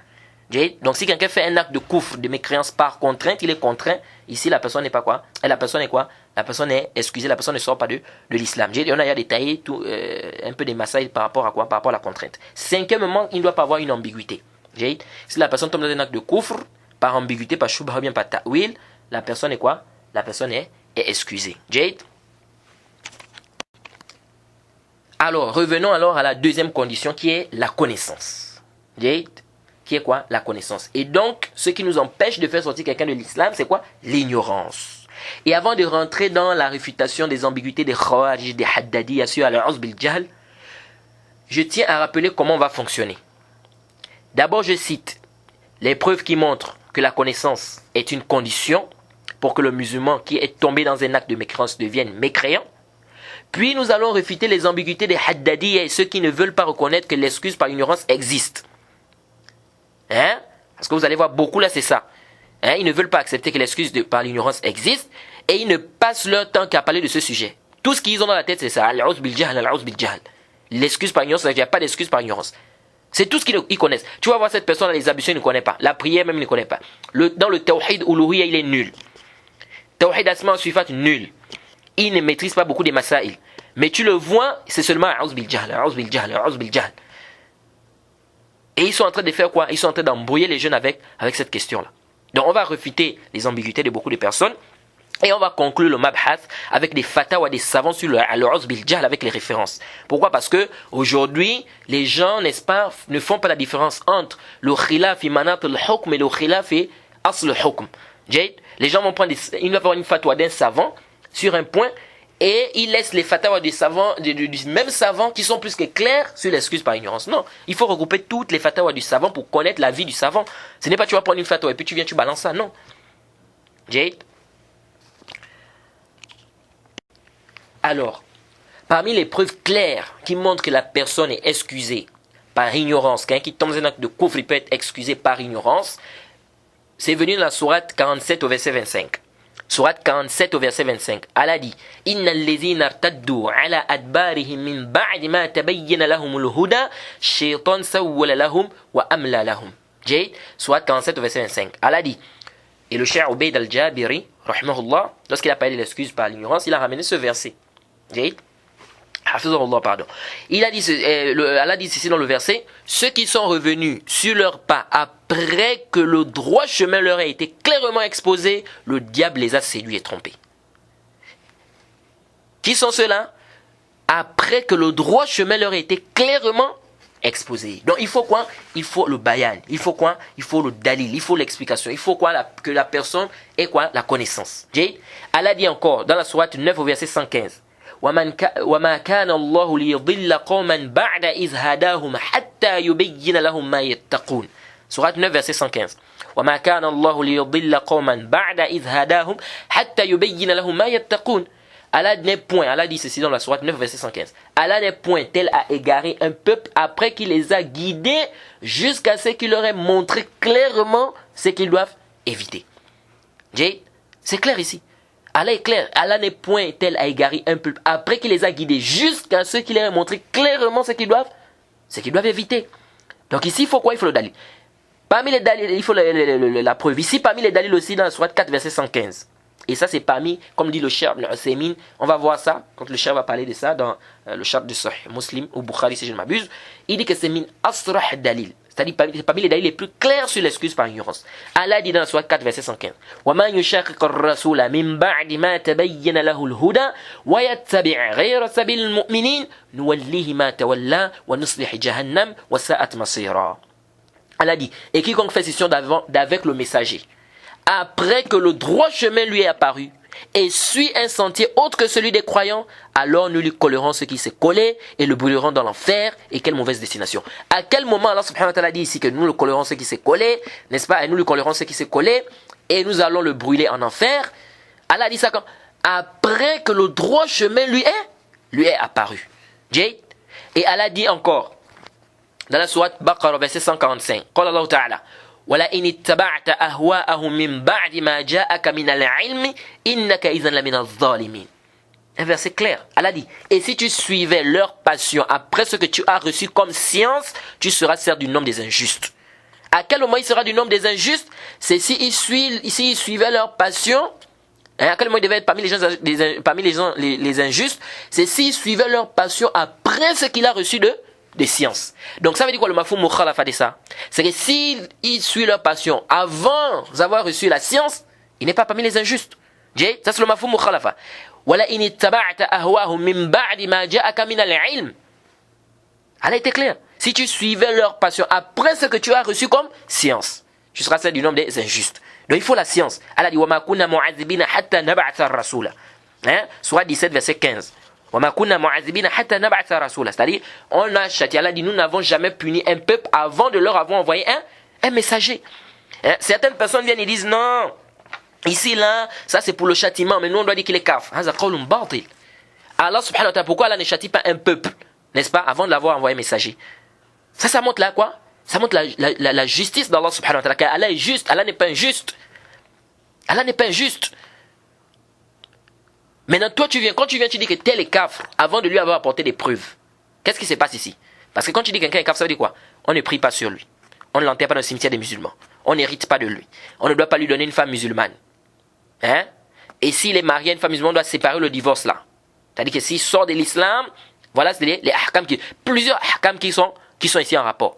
Donc si quelqu'un fait un acte de kufr, de mécréance par contrainte, il est contraint. Ici la personne n'est pas quoi? Et la personne est quoi? La personne est excusée, la personne ne sort pas de l'islam. On a détaillé tout, un peu des masaïs par rapport à quoi? Par rapport à la contrainte. Cinquièmement, il ne doit pas avoir une ambiguïté. Si la personne tombe dans un acte de kufr, par ambiguïté, par shubha, bien par ta'wil, la personne est quoi? La personne est excusée. Alors, revenons alors à la deuxième condition qui est la connaissance. Qui est quoi? La connaissance. Et donc, ce qui nous empêche de faire sortir quelqu'un de l'islam, c'est quoi? L'ignorance. Et avant de rentrer dans la réfutation des ambiguïtés des Khawarij, des Haddadi, sur al-Uz bil Jahl, je tiens à rappeler comment on va fonctionner. D'abord, je cite les preuves qui montrent que la connaissance est une condition pour que le musulman qui est tombé dans un acte de mécréance devienne mécréant. Puis nous allons réfuter les ambiguïtés des Haddadi et ceux qui ne veulent pas reconnaître que l'excuse par ignorance existe. Hein? Parce que vous allez voir beaucoup là, c'est ça. Hein? Ils ne veulent pas accepter que l'excuse par l'ignorance existe et ils ne passent leur temps qu'à parler de ce sujet. Tout ce qu'ils ont dans la tête, c'est ça. Al-Uz bil Jahl, al-Uz bil Jahl. L'excuse par ignorance, il n'y a pas d'excuse par ignorance. C'est tout ce qu'ils connaissent. Tu vas voir cette personne, les ablutions, il ne connaît pas. La prière, même, il ne connaît pas. Dans le tawhid uluhiyya, il est nul. Tawhid asma wa sifat, nul. Il ne maîtrise pas beaucoup des masaïl. Mais tu le vois, c'est seulement al-Uz bil Jahl, al-Uz bil Jahl, al-Uz bil Jahl. Et ils sont en train de faire quoi? Ils sont en train d'embrouiller les jeunes avec cette question-là. Donc on va refuter les ambiguïtés de beaucoup de personnes. Et on va conclure le mabhath avec des fatwas des savants sur le al-Uz bil Jahl avec les références. Pourquoi? Parce que aujourd'hui, les gens, n'est-ce pas, ne font pas la différence entre le khilaf fi manat al-hukm et le khilaf fi asl al-hukm. Les gens vont prendre ils vont avoir une fatwa d'un savant sur un point et ils laissent les fatwas des savants, du même savant qui sont plus que clairs sur l'excuse par ignorance. Non, il faut regrouper toutes les fatwas du savant pour connaître la vie du savant. Ce n'est pas tu vas prendre une fatwa et puis tu balances ça, non. Alors, parmi les preuves claires qui montrent que la personne est excusée par ignorance, quelqu'un qui tombe dans un acte de kufr, il peut être excusé par ignorance, c'est venu dans la sourate 47 au verset 25. Sourate 47 au verset 25. Allah dit Innal ladhina irtaddu ala adbarihim min ba'di ma tabayyana lahumul huda shaytan sawwala lahum wa amla lahum. Soit 47 au verset 25. Allah dit, et le cheikh Ubayd al-Jabiri, rahimahullah, lorsqu'il a parlé de l'excuse par l'ignorance, il a ramené ce verset. Pardon. Il a dit, Allah dit ceci dans le verset, ceux qui sont revenus sur leurs pas après que le droit chemin leur a été clairement exposé, le diable les a séduits et trompés. Qui sont ceux-là? Après que le droit chemin leur a été clairement exposé. Donc il faut quoi? Il faut le bayan. Il faut quoi? Il faut le dalil. Il faut l'explication. Il faut quoi? Que la personne ait quoi? La connaissance. Allah dit encore dans la sourate 9 au verset 115. وَمَا كَانَ اللَّهُ لِيُضِلَّ قَوْمًا بَعْدَ إِذْ هَدَاهُمْ حَتَّى يُبَيِّنَ لَهُمْ مَا يَتَّقُونَ. Sourate 9 verset 115. وَمَا كَانَ اللَّهُ لِيُضِلَّ قَوْمًا بَعْدَ إِذْ هَدَاهُمْ حَتَّى يُبَيِّنَ لَهُمْ مَا يَتَّقُونَ. Allah n'est point, Allah dit ceci dans la sourate 9 verset 115. Allah n'est point tel à égarer un peuple après qu'il les a guidés jusqu'à ce qu'il leur ait montré clairement ce qu'ils doivent éviter. C'est clair ici. Allah est clair. Allah n'est point tel à égarer un peuple après qu'il les a guidés jusqu'à ce qu'il leur ait montré clairement ce qu'ils doivent éviter. Donc ici, il faut quoi? Il faut le dalil. Parmi les dalils, il faut la preuve. Ici, parmi les dalils aussi dans la sourate 4 verset 115. Et ça, c'est parmi, comme dit le cheikh Ibn Uthaymin, on va voir ça, quand le cheikh va parler de ça dans le chapitre de Sahih Muslim ou Bukhari, si je ne m'abuse. Il dit que c'est min asrah dalil. C'est-à-dire parmi les dalils les plus clairs sur l'excuse par ignorance. Allah dit dans la sourate 4, verset 115. وَمَنْ يُشَاقِقِ الرَّسُولَ مِنْ بَعْدِ مَا تَبَيَّنَ لَهُ الْهُدَى وَيَتَّبِعْ غَيْرَ سَبِيلِ الْمُؤْمِنِينَ نُوَلِّهِ مَا تَوَلَّى وَنُصْلِحِ جَهَنَّمَ وَسَاءَتْ مَصِيرًا. Allah dit, et quiconque fait scission d'avec le messager, après que le droit chemin lui est apparu, et suit un sentier autre que celui des croyants, alors nous lui collerons ce qui s'est collé et le brûlerons dans l'enfer. Et quelle mauvaise destination. À quel moment Allah subhanahu wa ta'ala dit ici que nous le collerons ce qui s'est collé, n'est-ce pas? Et nous lui collerons ce qui s'est collé et nous allons le brûler en enfer. Allah dit ça quand? Après que le droit chemin lui est apparu. Et Allah dit encore dans la sourate Baqarah verset 145. Qala Allah ta'ala. وَلَئِنِ اتَّبَعْتَ أَهْوَاءَهُمْ مِنْ بَعْدِ مَا جَاءَكَ مِنَ الْعِلْمِ إِنَّكَ إِذًا لَمِنَ الظَّالِمِينَ. Un verset clair. Allah dit, et si tu suivais leur passion après ce que tu as reçu comme science, tu seras certes du nombre des injustes. À quel moment il sera du nombre des injustes? C'est s'ils suivaient leur passion. À quel moment il devait être parmi les injustes? C'est s'ils suivaient leur passion après ce qu'il a reçu des sciences. Donc ça veut dire quoi le mafhum mukhalafa de ça? C'est que s'ils suivent leur passion avant d'avoir reçu la science, il n'est pas parmi les injustes. Ça c'est le mafhum mukhalafa. Wala in ittaba'ta ahwahum min ba'di ma ja'aka min al-'ilm. Elle a été claire. Si tu suivais leur passion après ce que tu as reçu comme science, tu seras celle du nombre des injustes. Donc il faut la science. Elle a dit wa ma kunna mu'adhibina hatta nab'atha rasula. Sourate 17 verset 15. C'est-à-dire, on a châtié. Allah dit, nous n'avons jamais puni un peuple avant de leur avoir envoyé un messager. Certaines personnes viennent et disent, non, ici, là, ça c'est pour le châtiment, mais nous on doit dire qu'il est kaf. Allah subhanahu wa ta'ala, pourquoi Allah ne châtie pas un peuple, n'est-ce pas, avant de l'avoir envoyé un messager? Ça montre là quoi? Ça montre la justice d'Allah subhanahu wa ta'ala, car Allah est juste, Allah n'est pas injuste. Allah n'est pas injuste. Maintenant, toi, quand tu viens, tu dis que tel est kafr, avant de lui avoir apporté des preuves. Qu'est-ce qui se passe ici? Parce que quand tu dis que quelqu'un est kafr, ça veut dire quoi? On ne prie pas sur lui. On ne l'enterre pas dans le cimetière des musulmans. On n'hérite pas de lui. On ne doit pas lui donner une femme musulmane. Et s'il est marié à une femme musulmane, on doit séparer le divorce là. C'est-à-dire que s'il sort de l'islam, voilà, c'est les ahkam plusieurs ahkam qui sont ici en rapport.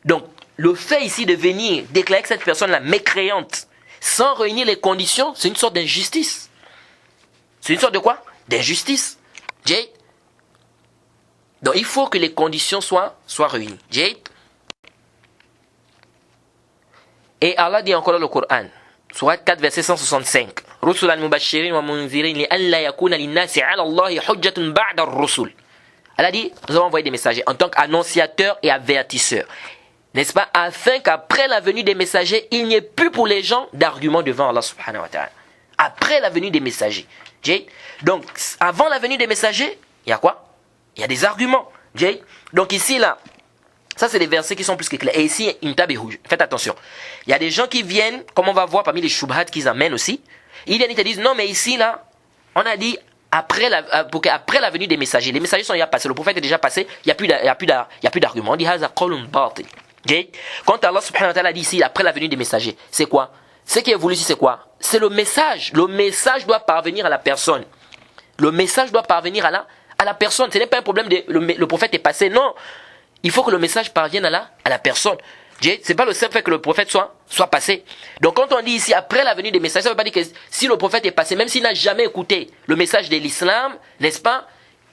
Donc, le fait ici de venir déclarer que cette personne-là mécréante, sans réunir les conditions, c'est une sorte d'injustice. C'est une sorte de quoi? D'injustice. Donc il faut que les conditions soient réunies. Et Allah dit encore dans le Coran, sourate 4 verset 165. Rusulan mubashirin wa munzirin li alla yakuna linnasi ala Allahi hujjatun ba'da ar-rusul. Allah dit, nous avons envoyé des messagers en tant qu'annonciateurs et avertisseurs. N'est-ce pas? Afin qu'après la venue des messagers, il n'y ait plus pour les gens d'arguments devant Allah subhanahu wa ta'ala. Après la venue des messagers. Donc, avant la venue des messagers, il y a quoi? Il y a des arguments. Donc ici, là, ça c'est des versets qui sont plus que clairs. Et ici, faites attention. Il y a des gens qui viennent, comme on va voir parmi les shubhat qu'ils amènent aussi, ils viennent et te disent, non mais ici, là, on a dit, après la venue des messagers, les messagers sont déjà passés, le prophète est déjà passé, il n'y a plus d'arguments. On dit, haza qawlun batil. Okay? Quand Allah subhanahu wa ta'ala dit ici, après la venue des messagers, c'est quoi? Ce qui est voulu ici, c'est quoi? C'est le message. Le message doit parvenir à la personne. Le message doit parvenir à la personne. Ce n'est pas un problème de le prophète est passé. Non. Il faut que le message parvienne à la personne. C'est pas le simple fait que le prophète soit passé. Donc quand on dit ici, après la venue des messagers, ça ne veut pas dire que si le prophète est passé, même s'il n'a jamais écouté le message de l'islam, n'est-ce pas?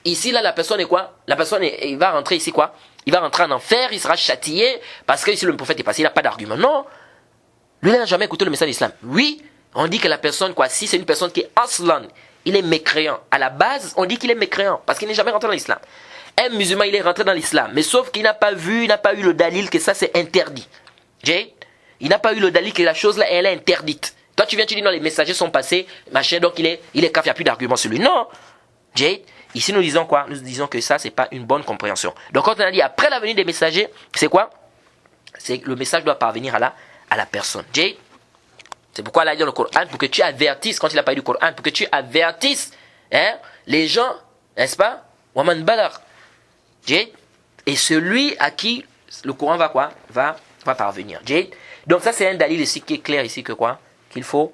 Ici, là, la personne est quoi? La personne, il va rentrer ici quoi? Il va rentrer en enfer, il sera châtié, parce que si le prophète est passé, il n'a pas d'argument. Non. Lui, il n'a jamais écouté le message de l'islam. Oui, on dit que la personne, quoi, si c'est une personne qui est aslan, il est mécréant. À la base, on dit qu'il est mécréant, parce qu'il n'est jamais rentré dans l'islam. Un musulman, il est rentré dans l'islam, mais sauf qu'il n'a pas vu, il n'a pas eu le dalil que ça c'est interdit. Il n'a pas eu le dalil que la chose là, elle est interdite. Toi, tu viens, tu dis non, les messagers sont passés, machin, donc il est kafir, il n'y a plus d'argument sur lui. Non. Ici, nous disons quoi? Nous disons que ça, c'est pas une bonne compréhension. Donc, quand on a dit après la venue des messagers, c'est quoi? C'est que le message doit parvenir à la personne. C'est pourquoi Allah dit dans le Coran, pour que tu avertisses, quand il a parlé du Coran, pour que tu avertisses les gens, n'est-ce pas? Waman balar. Et celui à qui le Coran va quoi? Va parvenir. Donc ça, c'est un dalil ici qui est clair ici que quoi? Il faut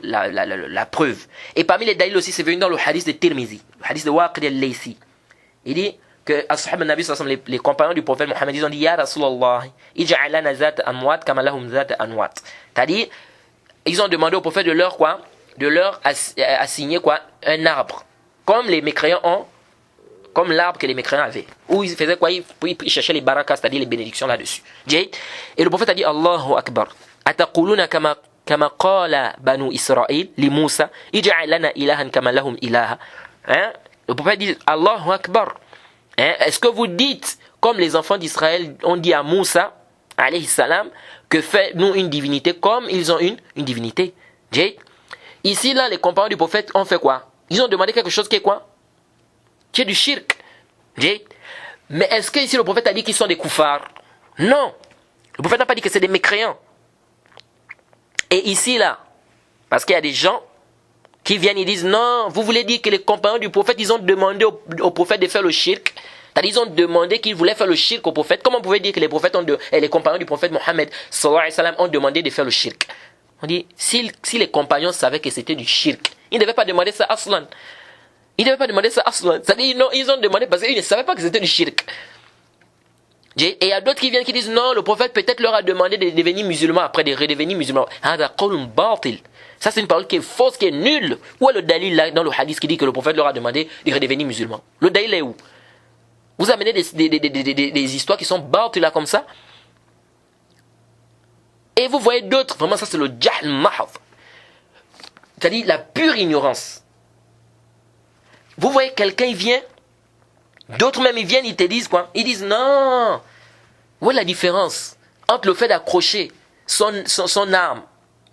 la preuve. Et parmi les dalils aussi, c'est venu dans le hadith de Tirmizi, le hadith de Waqid al-Laysi. Il dit que Ashab al-Nabi, les compagnons du prophète Mohammed, ils ont dit Ya Rasulallah, ij'alana zat anwat kama lahum zat anwat. C'est-à-dire, ils ont demandé au prophète de leur quoi? De leur assigner quoi? Un arbre. Comme les mécréants ont, comme l'arbre que les mécréants avaient. Où ils faisaient quoi? Ils cherchaient les barakas, c'est-à-dire les bénédictions là-dessus. Et le prophète a dit Allahu Akbar. Ataquluna kama qala banu Israël li Moussa ij'al lana ilahan kama lahum ilaha. Le prophète dit Allahu Akbar. Est-ce que vous dites comme les enfants d'Israël ont dit à Moussa alayhi salam que fais-nous une divinité comme ils ont une divinité. Ici là les compagnons du prophète ont fait quoi? Ils ont demandé quelque chose qui est quoi? Qui est du shirk. Mais est-ce que ici le prophète a dit qu'ils sont des koufars? Non. Le prophète n'a pas dit que c'est des mécréants. Et ici là, parce qu'il y a des gens qui viennent et disent non, vous voulez dire que les compagnons du prophète, ils ont demandé au prophète de faire le shirk. C'est-à-dire ils ont demandé qu'ils voulaient faire le shirk au prophète. Comment vous pouvez dire que les compagnons du prophète Mohammed sallallahu alayhi wa sallam ont demandé de faire le shirk? On dit, si les compagnons savaient que c'était du shirk, ils ne devaient pas demander ça à Aslan. Ils ne devaient pas demander ça à Aslan. C'est-à-dire non, ils ont demandé parce qu'ils ne savaient pas que c'était du shirk. Et il y a d'autres qui viennent qui disent non, le prophète peut-être leur a demandé de devenir musulmans après de redevenir musulmans. Ça c'est une parole qui est fausse, qui est nulle. Où est le dalil là dans le hadith qui dit que le prophète leur a demandé de redevenir musulmans? Le dalil est où? Vous amenez des histoires qui sont batil là comme ça. Et vous voyez d'autres, vraiment ça c'est le jahl mahd. C'est-à-dire la pure ignorance. Vous voyez quelqu'un il vient, d'autres même ils viennent, ils te disent quoi? Ils disent non. Où est la différence entre le fait d'accrocher son arme,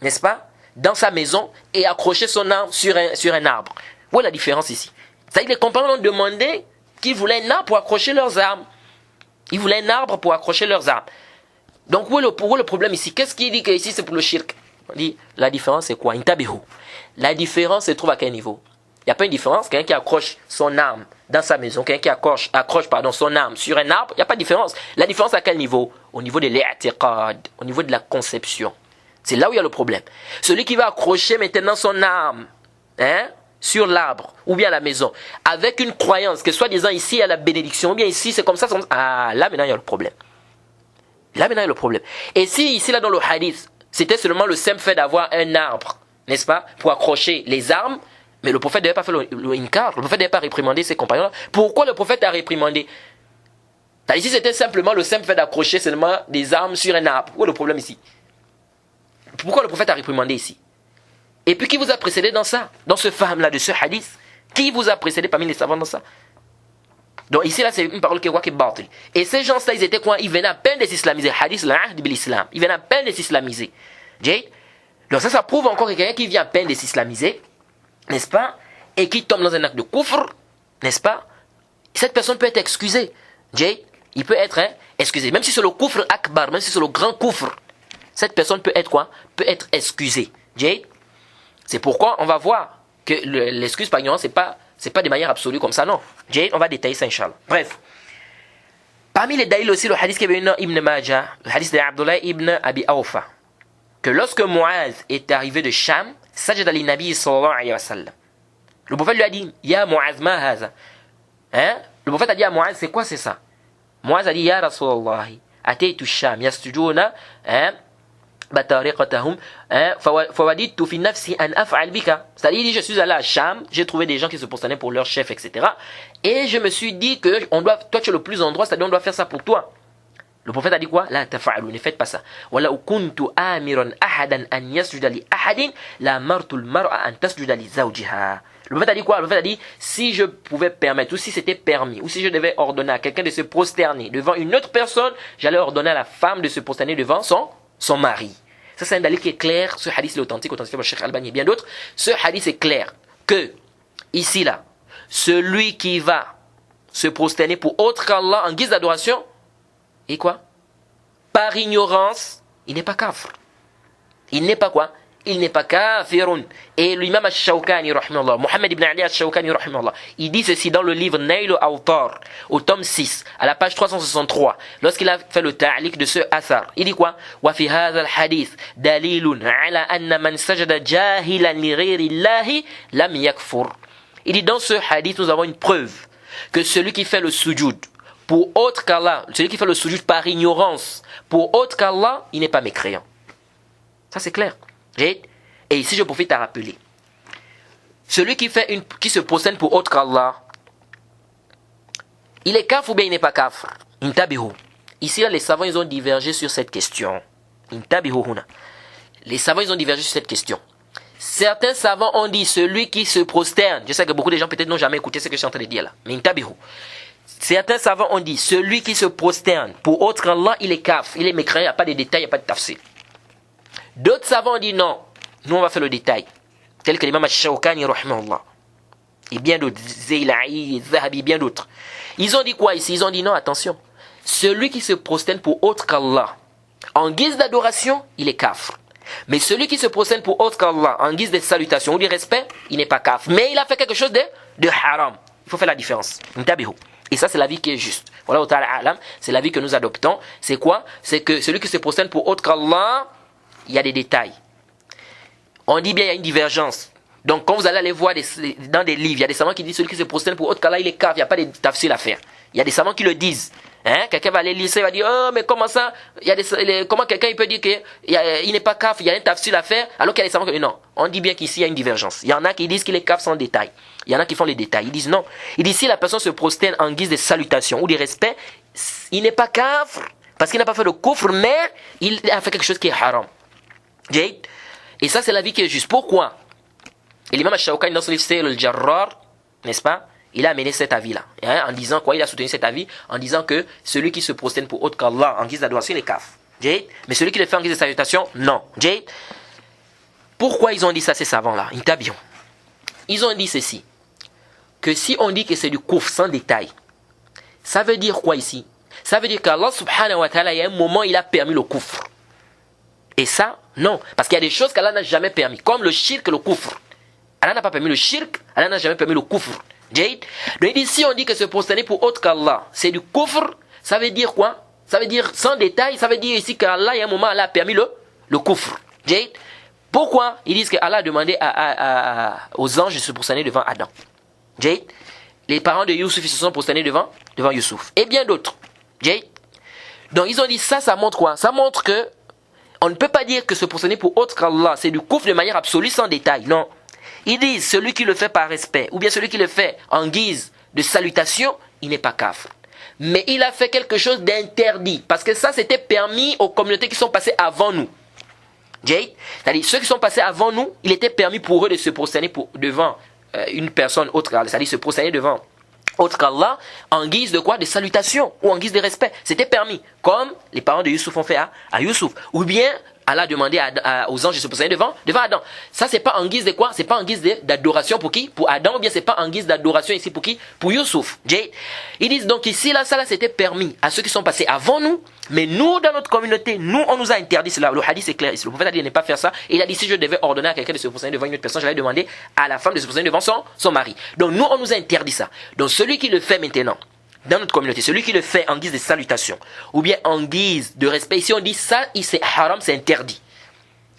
n'est-ce pas, dans sa maison et accrocher son arme sur un arbre? Où est la différence ici? C'est-à-dire les compagnons ont demandé qu'ils voulaient un arbre pour accrocher leurs armes. Ils voulaient un arbre pour accrocher leurs armes. Donc où est le problème ici? Qu'est-ce qui dit que ici c'est pour le shirk? On dit la différence c'est quoi? Intabihu. La différence se trouve à quel niveau? Il n'y a pas une différence. Quelqu'un qui accroche son arme dans sa maison, quelqu'un qui accroche son arme sur un arbre, il n'y a pas de différence. La différence à quel niveau? Au niveau de l'i'tiqad, au niveau de la conception. C'est là où il y a le problème. Celui qui va accrocher maintenant son arme sur l'arbre ou bien à la maison, avec une croyance que soi-disant ici il y a la bénédiction, ou bien ici c'est comme ça. Ah, là maintenant il y a le problème. Là maintenant il y a le problème. Et si ici là dans le hadith, c'était seulement le simple fait d'avoir un arbre, n'est-ce pas, pour accrocher les armes, mais le prophète ne devait pas faire le inkar, le prophète ne devait pas réprimander ses compagnons. Pourquoi le prophète a réprimandé? Ici c'était simplement le simple fait d'accrocher seulement des armes sur un arbre. Où est le problème ici? Pourquoi le prophète a réprimandé ici? Et puis qui vous a précédé dans ça? Dans ce fahm là de ce hadith? Qui vous a précédé parmi les savants dans ça? Donc ici là c'est une parole qui est batil. Et ces gens-là ils étaient quoi? Ils venaient à peine de s'islamiser. Hadith l'ahd bil islam. Ils venaient à peine de s'islamiser. Donc ça prouve encore que quelqu'un qui vient à peine de s'islamiser, n'est-ce pas, et qui tombe dans un acte de kufr, n'est-ce pas, cette personne peut être excusée. Il peut être excusé. Même si c'est le kufr akbar, même si c'est le grand kufr, cette personne peut être quoi? Peut être excusée. C'est pourquoi on va voir que l'excuse par ignorance c'est pas de manière absolue comme ça, non. On va détailler ça, Inch'Allah. Bref. Parmi les dalils aussi, le hadith qui est venu dans Ibn Majah, le hadith d'Abdullah ibn Abi Awfa, que lorsque Muaz est arrivé de Sham, sajada li Nabi sallallahu alayhi wa sallam. Le prophète lui a dit, Ya Muaz ma haza. Hein? Le prophète a dit à Muaz, c'est quoi c'est ça? Muaz a dit, Ya Rasulallah, ataytu Sham, yasjuduna, hein? Batariqatahum, fawadidtu fi nafsi an af'al bika. C'est-à-dire, il dit, je suis allé à Sham, j'ai trouvé des gens qui se prosternaient pour leur chef, etc. Et je me suis dit que toi tu es le plus en droit, c'est-à-dire on doit faire ça pour toi. Le prophète a dit quoi? La tafa'alu, ne faites pas ça. Wala kuntu amiran ahadan an yasjuda li ahadin la martu al-mar'a an tasjuda li zawjiha. Le prophète a dit quoi? Le prophète a dit, si je pouvais permettre, ou si c'était permis, ou si je devais ordonner à quelqu'un de se prosterner devant une autre personne, j'allais ordonner à la femme de se prosterner devant son mari. Ça, c'est un dalil qui est clair. Ce hadith est authentique par le Cheikh Albani et bien d'autres. Ce hadith est clair que, ici, là, celui qui va se prosterner pour autre qu'Allah en guise d'adoration, et quoi? Par ignorance, il n'est pas kafr. Il n'est pas quoi? Il n'est pas kafirun. Et l'imam al-Shawkani, rahimahullah, Mohammed ibn Ali al-Shawkani, rahimahullah, il dit ceci dans le livre Nail al-Awtar, au tome 6, à la page 363, lorsqu'il a fait le ta'liq de ce asar. Il dit quoi? Wa fi hadha al-hadith dalilun ala anna man sajada jahilan li ghayri Allahi lam yakfur. Il dit dans ce hadith, nous avons une preuve que celui qui fait le sujoud pour autre qu'Allah, celui qui fait le sujoud par ignorance pour autre qu'Allah, il n'est pas mécréant. Ça c'est clair. Et ici je profite à rappeler, celui qui se prosterne pour autre qu'Allah, il est kafr ou bien il n'est pas kafr? Intabihu. Ici là, les savants ils ont divergé sur cette question. Intabihu huna. Les savants ils ont divergé sur cette question. Certains savants ont dit celui qui se prosterne, je sais que beaucoup de gens peut-être n'ont jamais écouté ce que je suis en train de dire là, mais intabihu. Certains savants ont dit celui qui se prosterne pour autre qu'Allah, il est kafr, il est mécréant, il n'y a pas de détails, il n'y a pas de tafsir. D'autres savants ont dit non, nous on va faire le détail, tel que l'imam al-Shawkani rahimahullah et bien d'autres, Zayla'i, Zahabi, bien d'autres. Ils ont dit quoi ici? Ils ont dit non, attention, celui qui se prosterne pour autre qu'Allah en guise d'adoration, il est kafr. Mais celui qui se prosterne pour autre qu'Allah en guise de salutation ou de respect, il n'est pas kafr. Mais il a fait quelque chose de haram. Il faut faire la différence. Et ça, c'est l'avis qui est juste. Voilà, c'est l'avis que nous adoptons. C'est quoi? C'est que celui qui se prosterne pour autre qu'Allah, il y a des détails. On dit bien il y a une divergence. Donc quand vous allez aller voir dans des livres, il y a des savants qui disent celui qui se prosterne pour autre qu'Allah, il est kafir, il n'y a pas de tafsir à faire. Il y a des savants qui le disent. Hein? Quelqu'un va aller lire ça, il va dire oh mais comment ça? Comment quelqu'un il peut dire qu'il n'est pas kafir, il y a un tafsir à faire, alors qu'il y a des savants qui disent non. On dit bien qu'ici il y a une divergence. Il y en a qui disent qu'il est kafir sans détail. Il y en a qui font les détails. Ils disent non. Ils disent si la personne se prosterne en guise de salutation ou de respect, il n'est pas kafir parce qu'il n'a pas fait le kufr, mais il a fait quelque chose qui est haram. Et ça c'est l'avis qui est juste. Pourquoi? Et l'imam al-Shawkani dans son livre Sayl al-Jarrar, n'est-ce pas, il a amené cet avis là, hein, en disant quoi? Il a soutenu cet avis en disant que celui qui se prosterne pour autre qu'Allah en guise d'adoration, il est kafir. Mais celui qui le fait en guise de salutation, non. Pourquoi ils ont dit ça ces savants là? Ils ont dit ceci, que si on dit que c'est du kufr sans détail, ça veut dire quoi ici? Ça veut dire qu'Allah subhanahu wa ta'ala, il y a un moment il a permis le kufr. Et ça, non. Parce qu'il y a des choses qu'Allah n'a jamais permis. Comme le shirk et le kufr. Allah n'a pas permis le shirk, Allah n'a jamais permis le kufr. Donc ici on dit que se prosterner pour autre qu'Allah, c'est du kufr, ça veut dire quoi? Ça veut dire sans détail, ça veut dire ici qu'Allah, il y a un moment, Allah a permis le kufr. Pourquoi? Ils disent qu'Allah a demandé aux anges de se prosterner devant Adam. Les parents de Youssouf, ils se sont prosternés devant Youssouf. Et bien d'autres. Donc ils ont dit ça montre quoi? Ça montre que on ne peut pas dire que se prosterner pour autre qu'Allah, c'est du kufr de manière absolue sans détail. Non. Ils disent celui qui le fait par respect, ou bien celui qui le fait en guise de salutation, il n'est pas kafir. Mais il a fait quelque chose d'interdit. Parce que ça, c'était permis aux communautés qui sont passées avant nous. C'est-à-dire, ceux qui sont passés avant nous, il était permis pour eux de se prosterner devant une personne autre qu'Allah. C'est-à-dire se prosterner devant autre qu'Allah en guise de quoi? De salutation ou en guise de respect. C'était permis. Comme les parents de Youssouf ont fait à Youssouf. Ou bien Allah a demandé aux anges de se prosterner devant Adam. Ça c'est pas en guise de quoi? C'est pas en guise d'adoration pour qui? Pour Adam, ou bien c'est pas en guise d'adoration ici pour qui? Pour Youssouf. Ils disent donc ici là, ça là c'était permis à ceux qui sont passés avant nous, mais nous dans notre communauté, nous on nous a interdit cela. Le hadith est clair ici. Le prophète a dit de ne pas faire ça. Et il a dit si je devais ordonner à quelqu'un de se prosterner devant une autre personne, j'allais demander à la femme de se prosterner devant son mari. Donc nous on nous a interdit ça. Donc celui qui le fait maintenant, dans notre communauté, celui qui le fait en guise de salutation, ou bien en guise de respect, ici on dit ça, c'est haram, c'est interdit.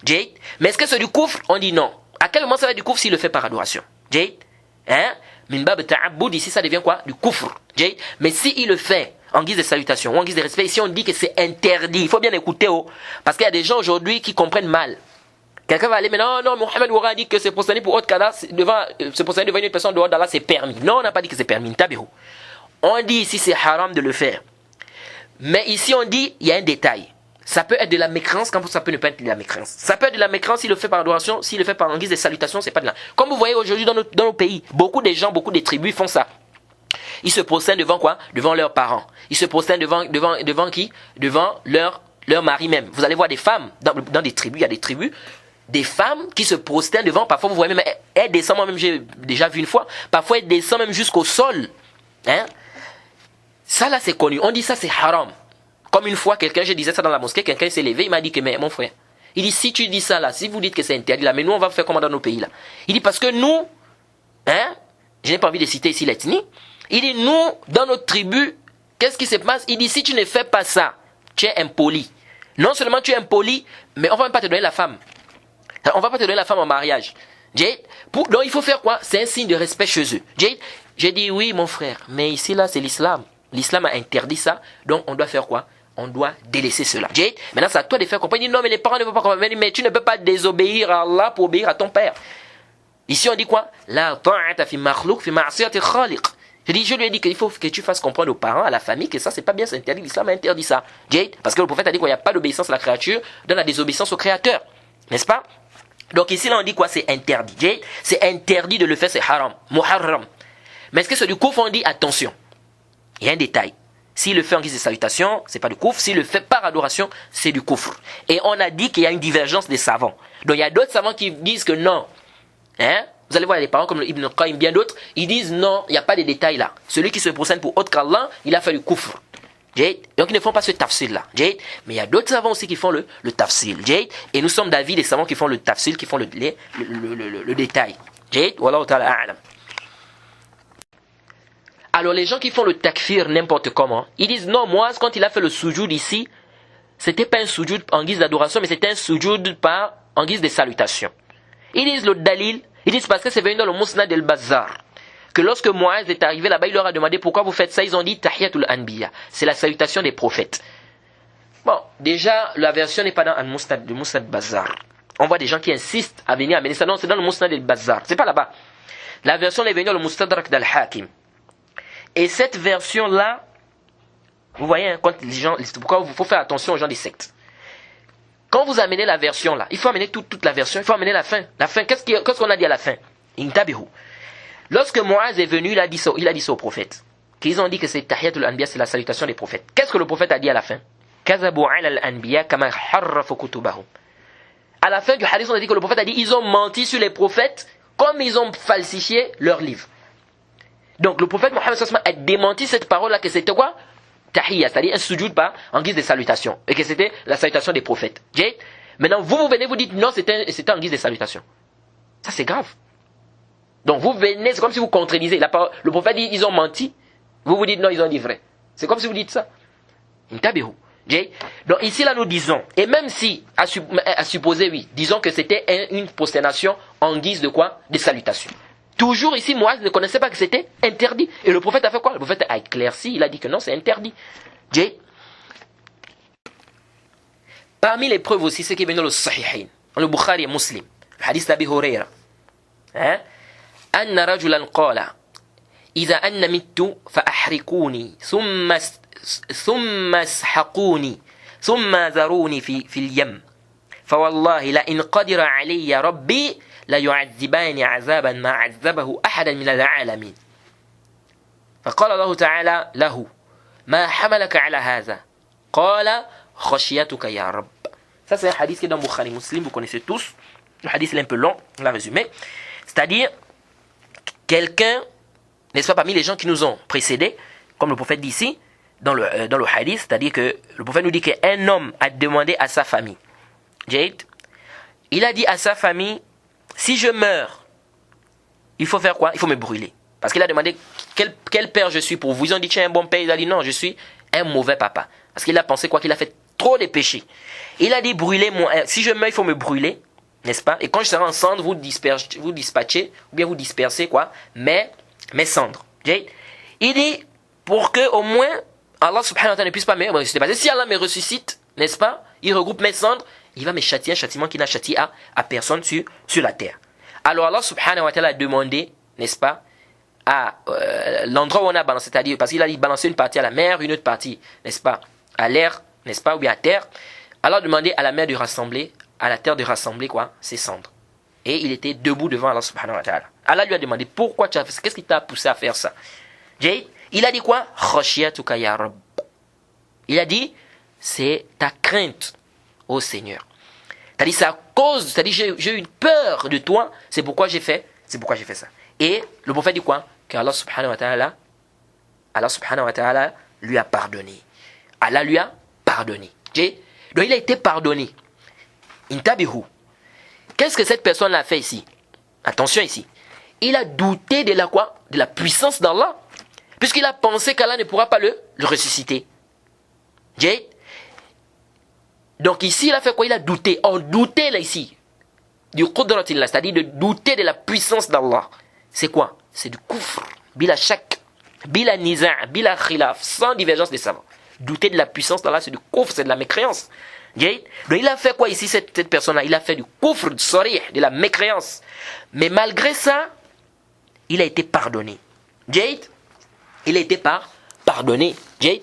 Jade. Mais est-ce que c'est du kufr? On dit non. À quel moment ça va être du kufr s'il le fait par adoration? Jade. Hein? Min bab ta'abbud, ici ça devient quoi? Du kufr. Jade. Mais s'il le fait en guise de salutation ou en guise de respect, ici on dit que c'est interdit. Il faut bien écouter, parce qu'il y a des gens aujourd'hui qui comprennent mal. Quelqu'un va aller, mais non, Mohamed Oura a dit que c'est prosterner pour autre qu'Allah, se prosterner devant une personne dehors d'Allah, c'est permis. Non, on n'a pas dit que c'est permis. On dit ici c'est haram de le faire. Mais ici on dit, il y a un détail. Ça peut être de la mécréance, quand ça peut ne pas être de la mécréance. Ça peut être de la mécréance s'il le fait par adoration, s'il le fait par en guise de salutation, c'est pas de la. Comme vous voyez aujourd'hui dans nos pays, beaucoup de gens, beaucoup de tribus font ça. Ils se prosternent devant quoi? Devant leurs parents. Ils se prosternent devant qui? Devant leur mari même. Vous allez voir des femmes, dans des tribus, il y a des tribus, des femmes qui se prosternent devant, parfois vous voyez même, elles descendent, moi-même j'ai déjà vu une fois, parfois elles descendent même jusqu'au sol. Hein? Ça là c'est connu, on dit ça c'est haram. Comme une fois, je disais ça dans la mosquée, quelqu'un s'est levé, il m'a dit que, mais mon frère, il dit, si tu dis ça là, si vous dites que c'est interdit là, mais nous on va faire comment dans nos pays là? Il dit, parce que nous, hein, je n'ai pas envie de citer ici l'ethnie, il dit, nous, dans notre tribu, qu'est-ce qui se passe? Il dit, si tu ne fais pas ça, tu es impoli. Non seulement tu es impoli, mais on va même pas te donner la femme. On va pas te donner la femme en mariage. Donc il faut faire quoi? C'est un signe de respect chez eux. J'ai dit, oui mon frère, mais ici là c'est l'islam. L'islam a interdit ça, donc on doit faire quoi? On doit délaisser cela. Maintenant c'est à toi de faire comprendre. Il dit non, mais les parents ne veulent pas comprendre. Mais tu ne peux pas désobéir à Allah pour obéir à ton père. Ici on dit quoi? La ta'ata fi makhluq fi ma'siyati khaliq. Je lui ai dit qu'il faut que tu fasses comprendre aux parents, à la famille, que ça c'est pas bien, c'est interdit. L'islam a interdit ça. Parce que le prophète a dit qu'il n'y a pas d'obéissance à la créature, dans la désobéissance au créateur. N'est-ce pas? Donc ici là on dit quoi? C'est interdit. C'est interdit de le faire, c'est haram. Muharram. Mais est-ce que c'est du kufr? On dit attention. Il y a un détail. S'il le fait en guise de salutation, c'est pas du kufr. S'il le fait par adoration, c'est du kufr. Et on a dit qu'il y a une divergence des savants. Donc il y a d'autres savants qui disent que non. Hein? Vous allez voir, il y a des parents comme Ibn Qayyim, bien d'autres, ils disent non, il n'y a pas de détails là. Celui qui se procède pour autre qu'Allah, il a fait du kufr. Donc ils ne font pas ce tafsil là. Mais il y a d'autres savants aussi qui font le tafsil. Et nous sommes d'avis des savants qui font le tafsil, qui font le détail. Wallahu ta'ala a'lam. Alors les gens qui font le takfir n'importe comment, ils disent non, moi quand il a fait le soujoud ici, c'était pas un soujoud en guise d'adoration, mais c'était un soujoud en guise de salutation. Ils disent le dalil, ils disent parce que c'est venu dans le Musnad al-Bazzar, que lorsque Muaz est arrivé là-bas, il leur a demandé pourquoi vous faites ça, ils ont dit Tahiyatul Anbiya, c'est la salutation des prophètes. Bon, déjà la version n'est pas dans le Musnad al-Bazzar. On voit des gens qui insistent à venir amener ça, non, c'est dans le Musnad al-Bazzar, c'est pas là-bas. La version est venue dans le Mustadrak d'Al-Hakim. Et cette version-là, vous voyez, hein, quand les gens, pourquoi il faut faire attention aux gens des sectes. Quand vous amenez la version-là, il faut amener toute la version, il faut amener la fin. La fin, qu'est-ce qu'on a dit à la fin? Intabihu. Lorsque Muaz est venu, il a dit ça au prophète. Qu'ils ont dit que c'est Tahiyatul Anbiya, c'est la salutation des prophètes. Qu'est-ce que le prophète a dit à la fin? Kazabu ala al-anbiya kama harrafu kutubahum. À la fin du hadith, on a dit que le prophète a dit ils ont menti sur les prophètes comme ils ont falsifié leurs livres. Donc le prophète Mohammed a démenti cette parole-là que c'était quoi? Tahiyya, c'est-à-dire un sujoud en guise de salutation. Et que c'était la salutation des prophètes. Maintenant, vous venez, vous dites non, c'était en guise de salutation. Ça c'est grave. Donc vous venez, c'est comme si vous contredisez. Le prophète dit ils ont menti. Vous dites non, ils ont dit vrai. C'est comme si vous dites ça. Donc ici là nous disons, et même si, à supposer oui, disons que c'était une prosternation en guise de quoi? De salutation. Toujours ici, Moaz ne connaissait pas que c'était interdit. Et le prophète a fait quoi? Le prophète a éclairci, il a dit que non, c'est interdit. Parmi les preuves aussi, c'est qui est venu dans le Sahihain, dans le Bukhari et Muslim, le hadith d'Abi Huraira. Anna rajulan qala, إذا أن مت فأحرقوني ثم اسحقوني ثم ذروني في اليم فوالله لئن قدر علي ربي لا يعذبان عذابا ما عذبه أحدا من العالمين فقال الله تعالى له ما حملك على هذا قال خشيتك يا رب. Ça c'est un hadith qui est dans Bukhari Muslim, vous connaissez tous. Le hadith est un peu long, on l'a résumé. C'est-à-dire, quelqu'un, n'est-ce pas, parmi les gens qui nous ont précédés, comme le prophète dit ici, dans le hadith, c'est-à-dire que le prophète nous dit qu'un homme a demandé à sa famille, il a dit à sa famille, si je meurs, il faut faire quoi? Il faut me brûler. Parce qu'il a demandé quel père je suis pour vous? Ils ont dit, tu es un bon père. Il a dit, non, je suis un mauvais papa. Parce qu'il a pensé quoi? Qu'il a fait trop de péchés. Il a dit, brûlez-moi. Si je meurs, il faut me brûler. N'est-ce pas? Et quand je serai en cendre, vous dispatchez, ou bien vous dispersez quoi? Mes cendres. Il dit, pour que au moins, Allah subhanahu wa ta'ala ne puisse pas me ressusciter. Si Allah me ressuscite, n'est-ce pas? Il regroupe mes cendres, il va me châtier un châtiment qu'il n'a châtié à personne sur la terre. Alors Allah subhanahu wa ta'ala a demandé, n'est-ce pas, à l'endroit où on a balancé, c'est-à-dire, parce qu'il a dit balancer une partie à la mer, une autre partie, n'est-ce pas, à l'air, n'est-ce pas, ou bien à terre. Allah a demandé à la mer de rassembler, à la terre de rassembler quoi, ses cendres. Et il était debout devant Allah subhanahu wa ta'ala. Allah lui a demandé, pourquoi tu as fait ça? Qu'est-ce qui t'a poussé à faire ça? Il a dit quoi? Khashiyatuka ya Rabb. Il a dit, c'est ta crainte, ô Seigneur. C'est-à-dire, c'est à cause, c'est-à-dire, j'ai eu une peur de toi, c'est pourquoi j'ai fait ça. Et le prophète dit quoi? Que Allah subhanahu wa ta'ala lui a pardonné. Allah lui a pardonné. Donc il a été pardonné. Intabihu. Qu'est-ce que cette personne a fait ici? Attention ici. Il a douté de la quoi? De la puissance d'Allah. Puisqu'il a pensé qu'Allah ne pourra pas le ressusciter. Donc ici, il a fait quoi? Il a douté. On doutait là ici. Du qudratillah, c'est-à-dire de douter de la puissance d'Allah. C'est quoi? C'est du kufr. Bila shak. Bila niza'. Bila khilaf. Sans divergence des savants. Douter de la puissance d'Allah, c'est du kufr, c'est de la mécréance. Donc il a fait quoi ici, cette personne-là? Il a fait du kufr, du sarih, de la mécréance. Mais malgré ça, il a été pardonné. Il a été pardonné. Et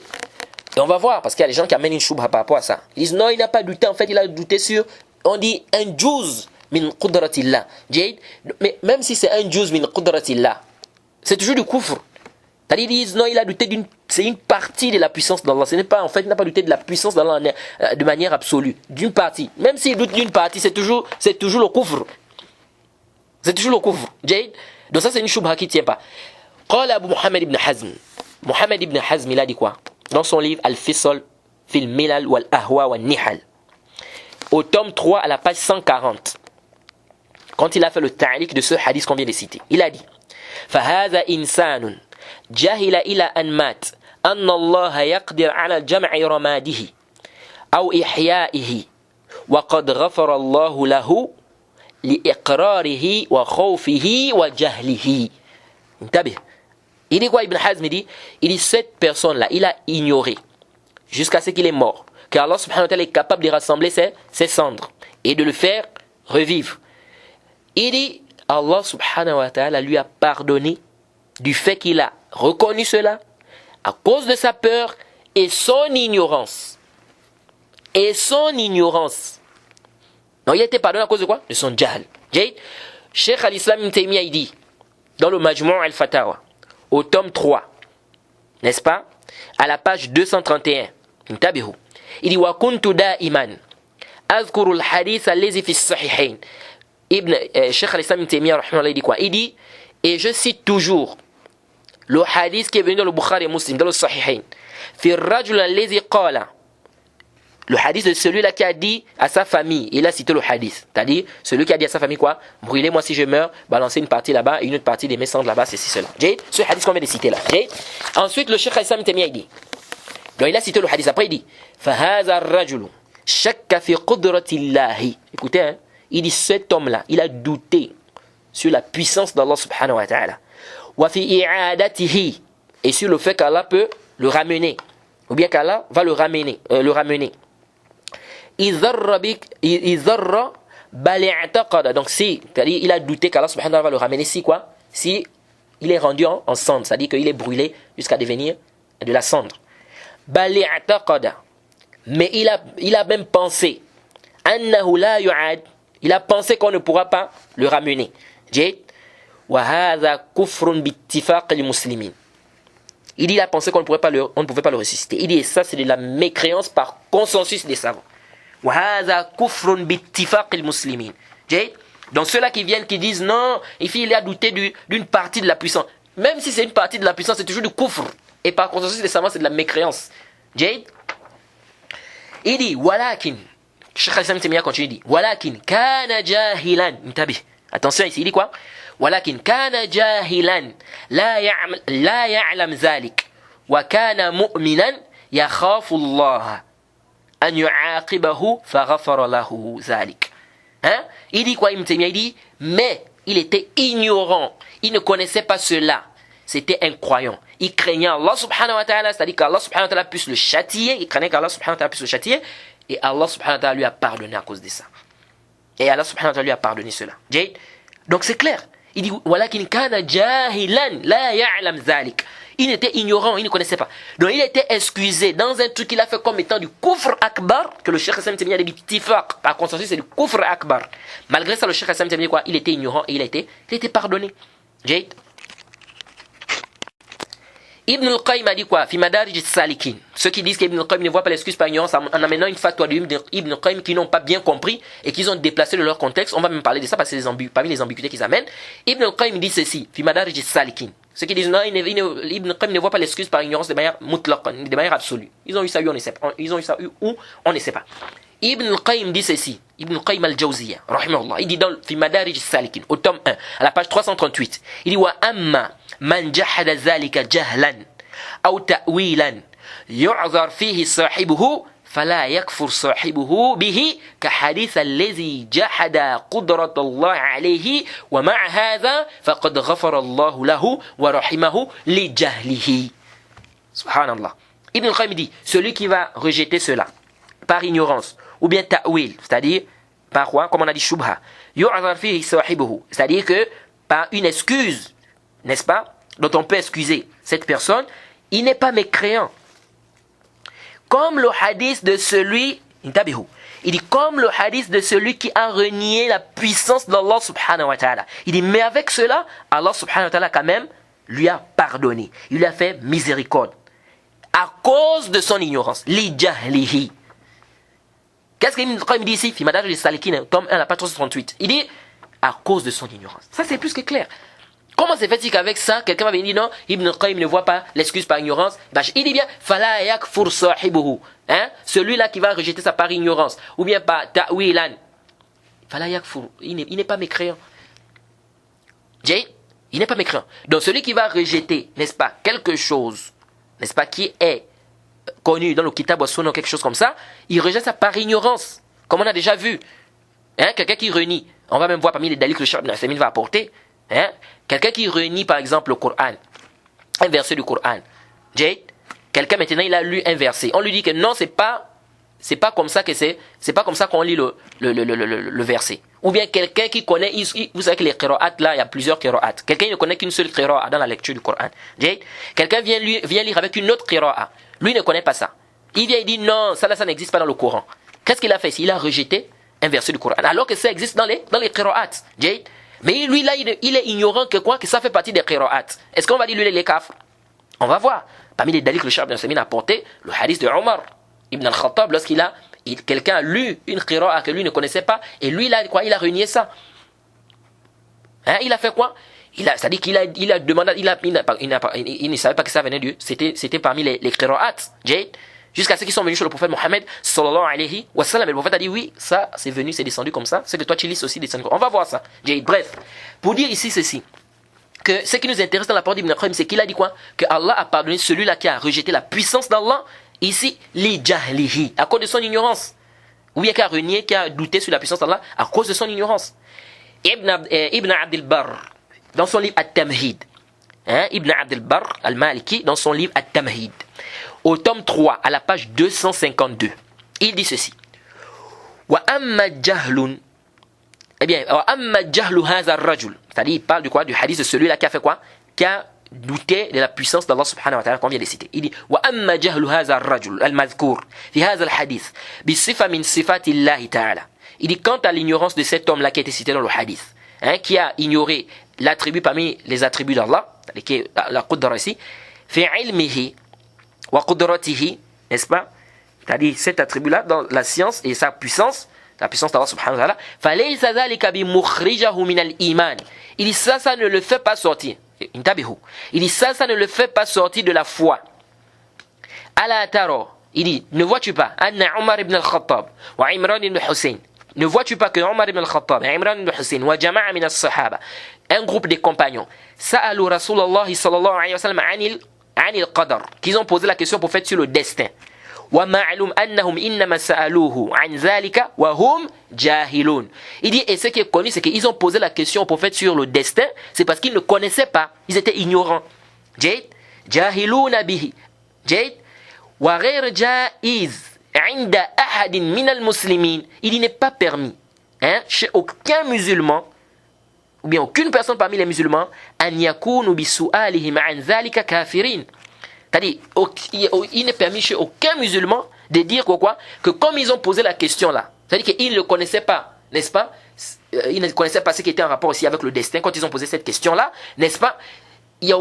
on va voir, parce qu'il y a des gens qui amènent une choubha par rapport à ça. Ils disent non, il n'a pas douté. En fait, il a douté sur, on dit, un juz min qudratillah. Mais même si c'est un juz min qudratillah, c'est toujours du kufr. C'est-à-dire, ils disent non, il a douté c'est une partie de la puissance d'Allah. Ce n'est pas, en fait, il n'a pas douté de la puissance d'Allah de manière absolue. D'une partie. Même s'il doute d'une partie, c'est toujours le kufr. C'est toujours le kufr. Donc ça, c'est une choubha qui ne tient pas. قال Abu Muhammad ibn Hazm. Muhammad ibn Hazm, il a dit quoi? Dans son livre Al-Fisal fil Milal wal Ahwa wal Nihal. Au tome 3, à la page 140. Quand il a fait le ta'liq de ce hadith qu'on vient de citer. Il a dit فهذا إنسان جهل إلى أن مات أن الله يقدر على جمع رماده أو إحيائه وقد غفر الله له لإقراره وخوفه وجهله. انتبه. Il dit quoi Ibn Hazm? Il dit cette personne-là, il a ignoré jusqu'à ce qu'il est mort que Allah subhanahu wa ta'ala est capable de rassembler ses cendres et de le faire revivre. Il dit Allah subhanahu wa ta'ala lui a pardonné du fait qu'il a reconnu cela à cause de sa peur et son ignorance. Et son ignorance. Donc il a été pardonné à cause de quoi? De son jahl. Cheikh al-Islam Ibn Taymiyyah il dit dans le Majmu' al-Fatawa au tome 3, n'est-ce pas, à la page 231, il dit wa kuntu da'iman azkuru al-hadith allazi fi as-sahihayn. Cheikh al-Islam Ibn Taymiyyah rahimahullah il dit quoi? Il dit et je cite toujours le hadith qui est venu dans le Bukhari et Muslim dans le Sahihayn fi ar-rajul allazi qala. Le hadith de celui-là qui a dit à sa famille, il a cité le hadith, c'est-à-dire celui qui a dit à sa famille quoi? Brûlez-moi si je meurs, balancez une partie là-bas et une autre partie des mes cendres là-bas, c'est cela. Ce hadith qu'on vient de citer là. Ensuite, le Cheikh Al-Islam Taymiyyah dit, donc il a cité le hadith, après il dit فَهَذَا الرَّجُلُ شَكَّ فِي قُدْرَةِ اللَّهِ. Écoutez, hein, il dit cet homme-là, il a douté sur la puissance d'Allah subhanahu wa ta'ala. وَفِي إِعَادَتِهِ, et sur le fait qu'Allah peut le ramener, ou bien qu'Allah va le ramener. Donc si, c'est-à-dire il a douté qu'Allah subhanahu wa ta'ala va le ramener si quoi? Si il est rendu en cendre, c'est-à-dire qu'il est brûlé jusqu'à devenir de la cendre. Mais il a même pensé il a pensé qu'on ne pourra pas le ramener. Il dit il a pensé qu'on ne pouvait pas le ressusciter. Il dit ça c'est de la mécréance par consensus des savants. Donc ceux-là qui viennent qui disent non, il a douté d'une partie de la puissance. Même si c'est une partie de la puissance, c'est toujours du kufr. Et par consensus des savants, c'est de la mécréance. Il dit walakin, Cheikh Al-Islam Taymiyyah continue, il dit walakin kana jahilan. Attention ici, il dit quoi? ولكن كان جاهلا لا يعلم ذلك وكان مؤمنا يخاف الله أن يعاقبه فغفر له ذلك. Hein? Il dit quoi? Il dit, mais il était ignorant, il ne connaissait pas cela. C'était un croyant. Il craignait Allah subhanahu wa ta'ala, c'est-à-dire qu'Allah subhanahu wa ta'ala puisse le châtier. Il craignait qu'Allah subhanahu wa ta'ala puisse le châtier. Et Allah subhanahu wa ta'ala lui a pardonné à cause de ça. Et Allah subhanahu wa ta'ala lui a pardonné cela. Donc c'est clair. Il dit, ولكن كان جاهلا لا يعلم ذلك. Il était ignorant, il ne connaissait pas. Donc il était excusé dans un truc qu'il a fait comme étant du kufr akbar, que le Cheikh Hassan Temia dit tifaq, par consensus c'est du kufr akbar. Malgré ça, le Cheikh Hassan Temia dit quoi? Il était ignorant et il était pardonné. Jade. Ibn al-Qayyim a dit quoi? Fi Madarij as-Salikin. Ceux qui disent qu'Ibn al-Qayyim ne voit pas l'excuse par ignorance en amenant une fatwa d'Ibn al-Qayyim qui n'ont pas bien compris et qu'ils ont déplacé de leur contexte. On va même parler de ça parce que c'est parmi les ambiguïtés qu'ils amènent. Ibn al-Qayyim dit ceci. Fi Madarij as-Salikin. Ceux qui disent non, Ibn al-Qayyim ne voit pas l'excuse par ignorance de manière mutlaqan, de manière absolue. Ils ont eu ça, on ne sait pas. Ils ont eu ça où on ne sait pas. Ibn al-Qayyim dit ceci. Ibn al-Qayyim al-Jawziyya, rahimahullah. Il dit dans Fi Madarij as-Salikin, au tome 1, à la page 338. Il dit wa amma man jahada dhalika jahlan aw ta'wilan yu'zar fihi sahibuhu فلا يكفر صاحبه به كحديث الذي جحد قدرة الله عليه ومع هذا فقد غفر الله له ورحمه لجهله. Subhanallah. Ibn al-Qayyim dit, celui qui va rejeter cela par ignorance ou bien ta'wil, c'est-à-dire par quoi? Comme on a dit shubha, yu'zar fihi sahibuhu, c'est-à-dire que par une excuse, n'est-ce pas, dont on peut excuser cette personne, il n'est pas mécréant. Comme le hadith de celui, il dit comme le hadith de celui qui a renié la puissance d'Allah subhanahu wa ta'ala. Il dit mais avec cela, Allah subhanahu wa ta'ala quand même lui a pardonné. Il lui a fait miséricorde. À cause de son ignorance. Li jahlihi. Qu'est-ce qu'il dit ici? Fi Madarij as-Salikin, tome 1, la page 338. Il dit à cause de son ignorance. Ça c'est plus que clair. Comment c'est fait qu'avec ça, quelqu'un va venir dire non, Ibn al-Qayyim ne voit pas l'excuse par ignorance. Il dit bien, fala yakfur sahibuhu. Celui-là qui va rejeter ça par ignorance, ou bien par ta'wilan. Fala yakfur. Il n'est pas mécréant. Il n'est pas mécréant. Donc celui qui va rejeter, n'est-ce pas, quelque chose, n'est-ce pas, qui est connu dans le kitab wa sunna, quelque chose comme ça, il rejette ça par ignorance. Comme on a déjà vu. Quelqu'un qui renie. On va même voir parmi les dalils que le Cheikh Ibn Uthaymin va apporter. Quelqu'un qui renie par exemple le Coran, un verset du Coran. Quelqu'un maintenant il a lu un verset. On lui dit que non, c'est pas comme ça que c'est pas comme ça qu'on lit le verset. Ou bien quelqu'un qui connaît, vous savez que les qira'at là, il y a plusieurs qira'at. Quelqu'un ne connaît qu'une seule qira'a dans la lecture du Coran. Quelqu'un vient lire avec une autre qira'a. Lui ne connaît pas ça. Il vient et dit non, ça n'existe pas dans le Coran. Qu'est-ce qu'il a fait? Il a rejeté un verset du Coran alors que ça existe dans les qira'at. Mais lui là, il est ignorant que quoi? Que ça fait partie des qira'at. Est-ce qu'on va dire lui les kafr? On va voir. Parmi les dalils que le Cheikh Ibn Uthaymin a apporté, le hadith de Omar Ibn al-Khattab, quelqu'un a lu une qira'a que lui ne connaissait pas, et lui là, quoi? Il a renié ça. Il a fait quoi? C'est-à-dire qu'il a demandé, il ne savait pas que ça venait de Dieu. C'était parmi les qira'at. Jusqu'à ceux qui sont venus sur le prophète Mohammed sallallahu alayhi wa sallam. Et le prophète a dit oui, ça c'est venu, c'est descendu comme ça. C'est que toi tu lis aussi descendu. On va voir ça. Bref, pour dire ici ceci, que ce qui nous intéresse dans la parole d'Ibn al-Qayyim, c'est qu'il a dit quoi? Que Allah a pardonné celui-là qui a rejeté la puissance d'Allah, ici, li jahlihi, à cause de son ignorance. Ou bien qui a renié, qui a douté sur la puissance d'Allah, à cause de son ignorance. Ibn Abd al-Barr, dans son livre At-Tamhid, Ibn Abd al-Barr al-Maliki, dans son livre At-Tamhid, au tome 3, à la page 252, il dit ceci. Wa amma jahlun. Eh bien, wa amma jahlu hadha ar-rajul. C'est-à-dire, il parle du quoi? Du hadith de celui-là qui a fait quoi? Qui a douté de la puissance d'Allah subhanahu wa ta'ala qu'on vient de citer. Il dit wa amma jahlu hadha ar-rajul al-madhkur fi hadha al-hadith bi sifa min sifati Allah ta'ala. Il dit quant à l'ignorance de cet homme-là qui a été cité dans le hadith, qui a ignoré l'attribut parmi les attributs d'Allah, qui est la qudra ici, fi ilmihi wa qudratihi, n'est-ce pas? C'est-à-dire cet attribut-là dans la science et sa puissance, la puissance d'Allah subhanahu wa ta'ala, falaysa dhalika bi mukhrijahu min al-iman. Il dit ça ne le fait pas sortir. Il dit ça ne le fait pas sortir de la foi. Ala taro. Il dit ne vois-tu pas anna Omar ibn al-Khattab wa Imran ibn Hussein, ne vois-tu pas que Omar ibn al-Khattab, Imran ibn Hussein, wa jama'a min as-sahaba, un groupe de compagnons, sa'alu Rasulallah sallallahu alayhi wa sallam anil qadar, qu'ils ont posé la question au prophète sur le destin. Wa ma'lum annahum innama sa'aluhu an dhalika wa hum jahilun. Il dit, et ce qui est connu, c'est qu'ils ont posé la question au prophète sur le destin, c'est parce qu'ils ne connaissaient pas, ils étaient ignorants. Jayid, jahiluna bihi. Jayid, wa ghayr jaiz. Il n'est pas permis chez aucun musulman ou bien aucune personne parmi les musulmans c'est-à-dire il n'est permis chez aucun musulman de dire que comme ils ont posé la question là, c'est-à-dire qu'ils ne le connaissaient pas, n'est-ce pas, ils ne connaissaient pas ce qui était en rapport aussi avec le destin quand ils ont posé cette question là, n'est-ce pas, il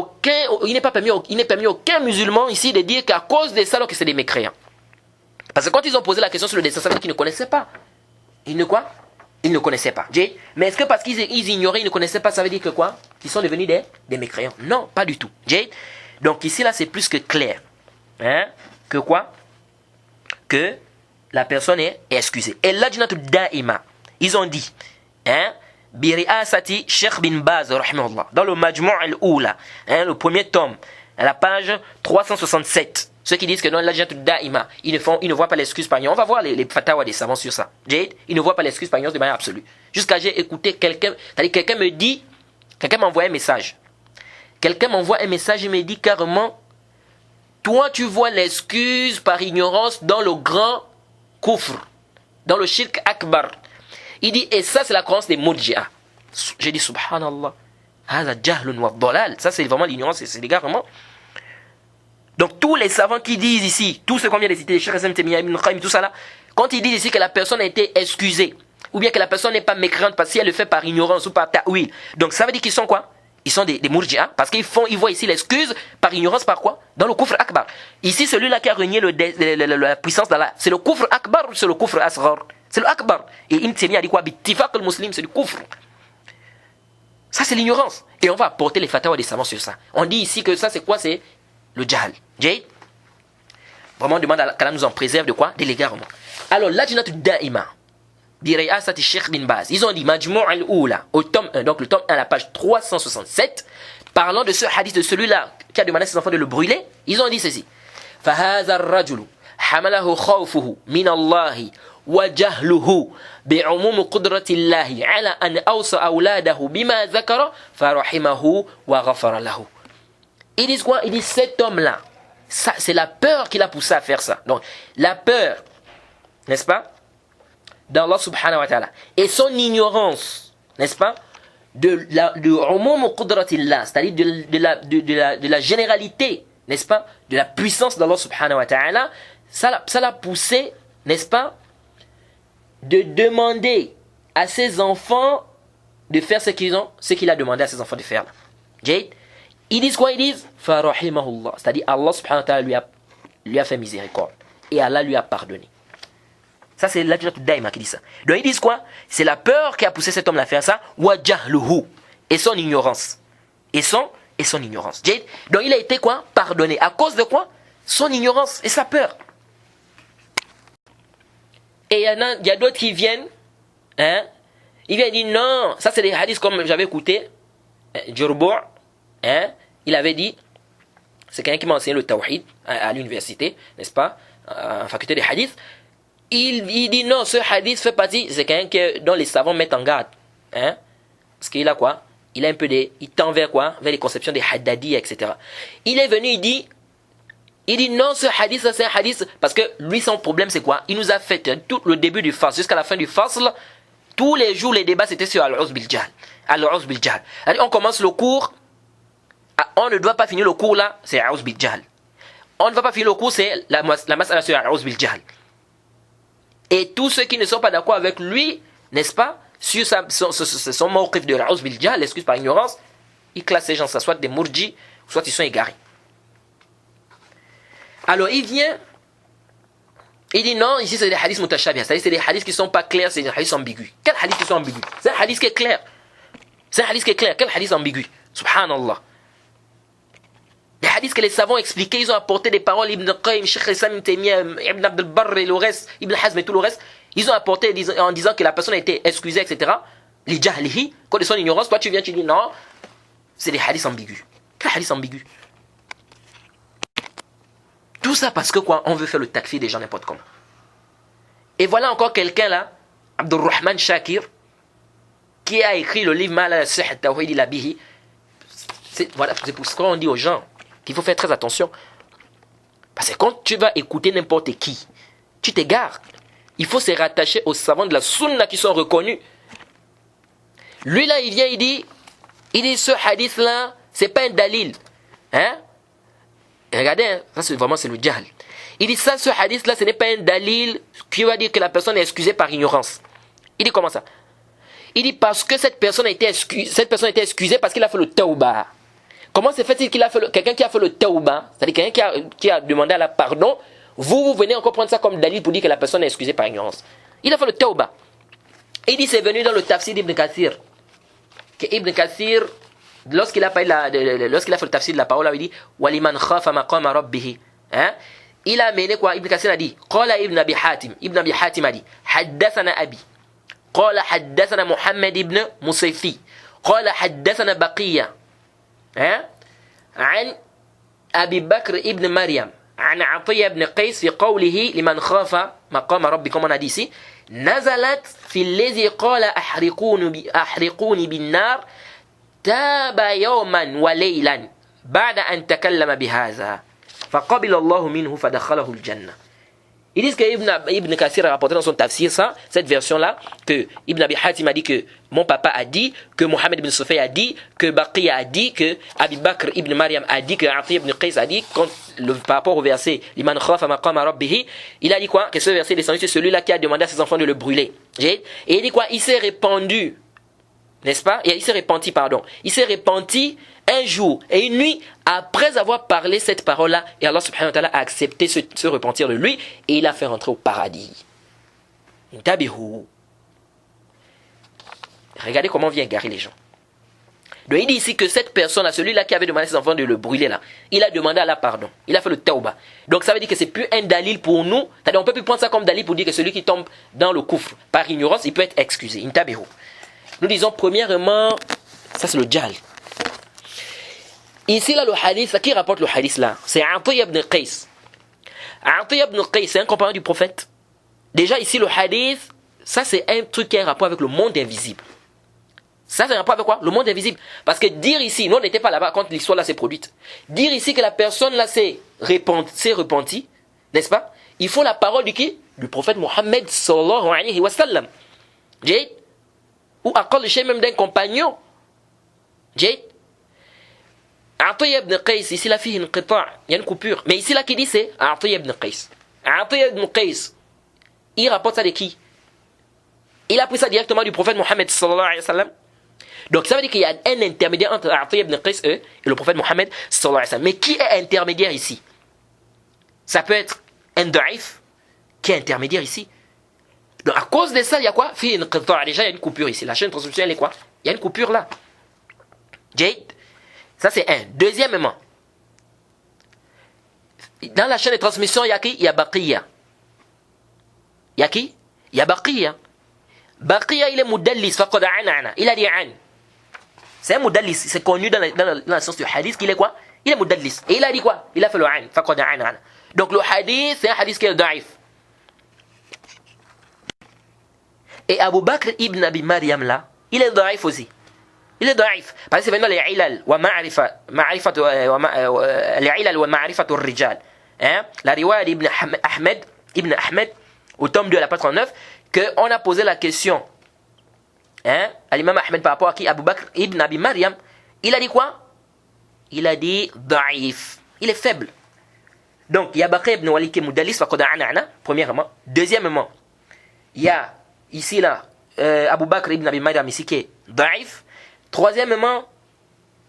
n'est pas permis aucun musulman ici de dire qu'à cause de ça alors que c'est des mécréants. Parce que quand ils ont posé la question sur le destin, ça veut dire qu'ils ne connaissaient pas. Ils ne connaissaient pas. Mais est-ce que parce qu'ils ignoraient, ils ne connaissaient pas, ça veut dire que quoi? Qu'ils sont devenus des mécréants? Non, pas du tout. Donc ici, là, c'est plus que clair. Que quoi? Que la personne est excusée. Et là, da'ima, ils ont dit, Biri'asati Sheikh bin Baz, rahimahullah, dans le Majmu' al-Oula, le premier tome, à la page 367. Ceux qui disent que dans l'ajat da'ima, ils ne voient pas l'excuse par ignorance. On va voir les fatawa des savants sur ça. Ils ne voient pas l'excuse par ignorance de manière absolue. Jusqu'à j'ai écouté quelqu'un, c'est-à-dire quelqu'un me dit, quelqu'un m'envoie un message. Quelqu'un m'envoie un message et me dit carrément, toi tu vois l'excuse par ignorance dans le grand kufr, dans le shirk akbar. Il dit, et ça c'est la croyance des murji'a. J'ai dit, subhanallah, hadha jahlun wa dalal. Ça c'est vraiment l'ignorance, c'est des gars vraiment. Donc tous les savants qui disent ici, tous ceux qu'on vient de citer, Cheikh Hassan Temia, Ibn Qayyim, tout ça là, quand ils disent ici que la personne a été excusée, ou bien que la personne n'est pas mécréante parce qu'elle le fait par ignorance ou par ta'wil, donc ça veut dire qu'ils sont quoi? Ils sont des murji'a, parce qu'ils voient ici l'excuse par ignorance par quoi? Dans le kufr akbar. Ici, celui-là qui a renié la puissance d'Allah, c'est le kufr akbar ou c'est le kufr asghar? C'est le akbar. Et Ibn Taymiyyah a dit quoi? Bittifaq al-muslim, c'est du kufr. Ça c'est l'ignorance. Et on va apporter les fatawa des savants sur ça. On dit ici que ça c'est quoi? C'est le jahl. Vraiment on demande qu'Allah nous en préserve de quoi? Des l'égarement. Alors l'ajnat da'ima Biri'asati Sheikh bin Baz, ils ont dit Majmu' al-Oula au tome 1, donc le tome 1 à la page 367, parlant de ce hadith de celui-là qui a demandé à ses enfants de le brûler, ils ont dit ceci: فَهَذَا الرَّجُلُ حَمَلَهُ خَوْفُهُ مِنَ اللَّهِ وَجَهْلُهُ بِعُمُومِ قُدْرَةِ اللَّهِ عَلَى أَنْ أَوْصَى أَوْلَادَهُ بِمَا ذَكَرَ فَرَحِمَهُ وَغَفَرَ لَهُ. Ils disent quoi? Ils disent cet homme-là, ça, c'est la peur qui l'a poussé à faire ça. Donc, la peur, n'est-ce pas, d'Allah subhanahu wa ta'ala, et son ignorance, n'est-ce pas, de umum qudratillah, c'est-à-dire de la généralité, n'est-ce pas, de la puissance d'Allah subhanahu wa ta'ala, ça l'a poussé, n'est-ce pas, de demander à ses enfants de faire ce qu'il a demandé à ses enfants de faire. Ils disent quoi? Ils disent farahimahullah, c'est-à-dire Allah subhanahu wa ta'ala lui a fait miséricorde et Allah lui a pardonné. Ça c'est l'ajnat daima qui dit ça. Donc ils disent quoi? C'est la peur qui a poussé cet homme à faire ça, wa jahluhu, et son ignorance. Et son ignorance. Donc il a été quoi? Pardonné. À cause de quoi? Son ignorance et sa peur. Et il y a d'autres qui viennent, ils viennent dire non, ça c'est des hadiths comme j'avais écouté, Djurbu', il avait dit, c'est quelqu'un qui m'a enseigné le tawhid à l'université, n'est-ce pas, en faculté de hadith. Il dit non, ce hadith fait partie, c'est quelqu'un dont les savants mettent en garde, parce qu'il a quoi, il a un peu il tend vers quoi, vers les conceptions des haddadi, etc. Il est venu, il dit non, ce hadith, ça c'est un hadith, parce que lui son problème c'est quoi, il nous a fait tout le début du fasl jusqu'à la fin du fasl, tous les jours les débats c'était sur al-uz bil jahl, on commence le cours, on ne doit pas finir le cours là, c'est al-uz bil jahl. On ne va pas finir le cours, c'est la mas'ala sur al-uz bil jahl. Et tous ceux qui ne sont pas d'accord avec lui, n'est-ce pas, sur son mawqif de al-uz bil jahl, l'excuse par ignorance, il classe ces gens, ça soit des murji, soit ils sont égarés. Alors il vient, il dit non, ici c'est des hadiths mutashabih, c'est-à-dire c'est des hadiths qui ne sont pas clairs, c'est des hadiths ambigus. Quel hadith qui sont ambigus? C'est un hadith qui est clair. Quel hadith ambigu? Subhanallah. Des hadiths que les savants expliquaient, ils ont apporté des paroles, Ibn Qayyim, Cheikh Hassan Temia, Ibn Abd al-Barr et le reste, Ibn Hazm et tout le reste. Ils ont apporté en disant que la personne a été excusée, etc. Les jahlihi, quand de son ignorance, toi tu viens, tu dis non, c'est des hadiths ambigus. Quel hadith ambigu? Tout ça parce que quoi? On veut faire le takfir des gens n'importe comment. Et voilà encore quelqu'un là, Abdurrahman Shakir, qui a écrit le livre Mal al-Sih al-Tawhid al-Bihi. Voilà, c'est pour ça qu'on dit aux gens qu'il faut faire très attention. Parce que quand tu vas écouter n'importe qui, tu t'égares. Il faut se rattacher aux savants de la sunna qui sont reconnus. Lui là, il vient, il dit ce hadith là, c'est pas un dalil. Hein? Et regardez, hein, ça c'est vraiment c'est le jahl. Il dit ça, ce hadith là, ce n'est pas un dalil qui va dire que la personne est excusée par ignorance. Il dit comment ça? Il dit parce que cette personne a été excusée parce qu'il a fait le tawbah. Comment se fait-il qu'il a fait quelqu'un qui a fait le tawbah, c'est-à-dire quelqu'un qui a demandé à la pardon, vous venez encore prendre ça comme dalil pour dire que la personne est excusée par ignorance. Il a fait le tawbah. Il dit c'est venu dans le tafsir d'Ibn Kathir. Que Ibn Kathir, lorsqu'il a fait le tafsir de la parole, il dit waliman khafa maqama rabbih. Hein? Il a amené quoi? Ibn Kathir a dit qala Ibn Abi Hatim. Ibn Abi Hatim a dit haddathana abi. قال حدثنا محمد بن مصيفي قال حدثنا بقية عن أبي بكر ابن مريم عن عطية بن قيس في قوله لمن خاف مقام ربكم حديثي نزلت في الذي قال أحرقوني بالنار تاب يوما وليلا بعد أن تكلم بهذا فقبل الله منه فدخله الجنة. Ils disent que Ibn Kathir a rapporté dans son tafsir ça, cette version-là, que Ibn Abi Hatim a dit que mon papa a dit, que Mohammed ibn Sufay a dit, que Baqiya a dit, que Abi Bakr ibn Maryam a dit, que Atiyah ibn Qais a dit, par rapport au verset Liman khafa maqama rabbih, il a dit quoi? Que ce verset est descendu, c'est celui-là qui a demandé à ses enfants de le brûler. Et il dit quoi? Il s'est répandu, n'est-ce pas? Il s'est repenti, pardon. Il s'est repenti un jour et une nuit après avoir parlé cette parole-là, et Allah subhanahu wa ta'ala a accepté se repentir de lui et il a fait rentrer au paradis. Regardez comment on vient égarer les gens. Donc il dit ici que cette personne, celui-là qui avait demandé à ses enfants de le brûler là, il a demandé Allah pardon. Il a fait le tawbah. Donc ça veut dire que c'est plus un dalil pour nous. C'est-à-dire on peut plus prendre ça comme dalil pour dire que celui qui tombe dans le kufr par ignorance, il peut être excusé. Nous disons premièrement, ça c'est le jahl. Ici là le hadith, qui rapporte le hadith là? C'est Atiyah ibn Qais. Atiyah ibn Qais, c'est un compagnon du prophète. Déjà ici le hadith, ça c'est un truc qui a un rapport avec le monde invisible. Ça c'est un rapport avec quoi? Le monde invisible. Parce que dire ici, nous on n'était pas là-bas quand l'histoire là s'est produite. Dire ici que la personne là s'est repentie, n'est-ce pas? Il faut la parole de qui? Du prophète Mohammed sallallahu alayhi wa sallam. Ou à cause de chez même d'un compagnon. Atiyah ibn Qais, ici la fille il y a une coupure. Mais ici là qui dit c'est Atiyah ibn Qais. Atiyah ibn Qais, il rapporte ça de qui? Il a pris ça directement du prophète Mohammed sallallahu alayhi wa sallam. Donc ça veut dire qu'il y a un intermédiaire entre Atiyah ibn Qais et le prophète Mohammed sallallahu alayhi wa sallam. Mais qui est intermédiaire ici? Ça peut être un da'if qui est intermédiaire ici. Donc à cause de ça, il y a quoi? Fille déjà il y a une coupure ici. La chaîne transmissionnelle est quoi? Il y a une coupure là. Ça c'est un. Deuxièmement, dans la chaîne de transmission, il y a qui? Il y a Baqiya. Il y a qui? Il y a Baqiya. Baqiya, il est mudallis, faqad anana. Il a dit an. C'est un mudallis, c'est connu dans le sens du hadith qu'il est quoi? Il est mudallis. Et il a dit quoi? Il a fait le an, faqad anana. Donc le hadith, c'est un hadith qui est daif. Et Abu Bakr ibn Abi Maryam là, il est daif aussi. Il est daif. Parce que c'est maintenant les ilal wa ma'rifat al-rijal. La riwaya d'Ibn Ahmed, au tome 2 à la page 39, qu'on a posé la question à l'imam Ahmed par rapport à qui? Abu Bakr ibn Abi Maryam. Il a dit quoi? Il a dit daif. Il est faible. Donc, il y a Bakr ibn Walid qui est mudallis, premièrement. Deuxièmement, il y a ici là, Abu Bakr ibn Abi Maryam ici qui est daif. Troisièmement,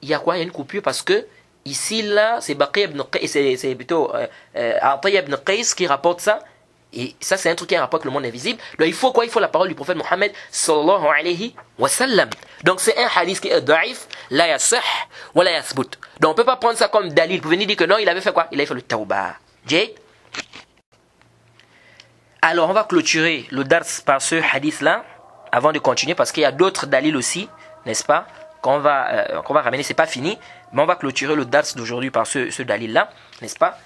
il y a quoi? Il y a une coupure parce que ici là, c'est Baqiya ibn Qais, c'est plutôt Atiyah ibn Qais qui rapporte ça. Et ça c'est un truc qui a un rapport avec le monde invisible. Donc il faut quoi? Il faut la parole du prophète Mohammed sallallahu alayhi wa sallam. Donc c'est un hadith qui est daif, la yasih wa la yathbut. Donc on peut pas prendre ça comme dalil pour venir dire que non, il avait fait quoi? Il avait fait le tawbah. Alors, on va clôturer le dars par ce hadith-là, avant de continuer, parce qu'il y a d'autres dalils aussi, n'est-ce pas, qu'on va ramener, c'est pas fini, mais on va clôturer le dars d'aujourd'hui par ce dalil-là, n'est-ce pas.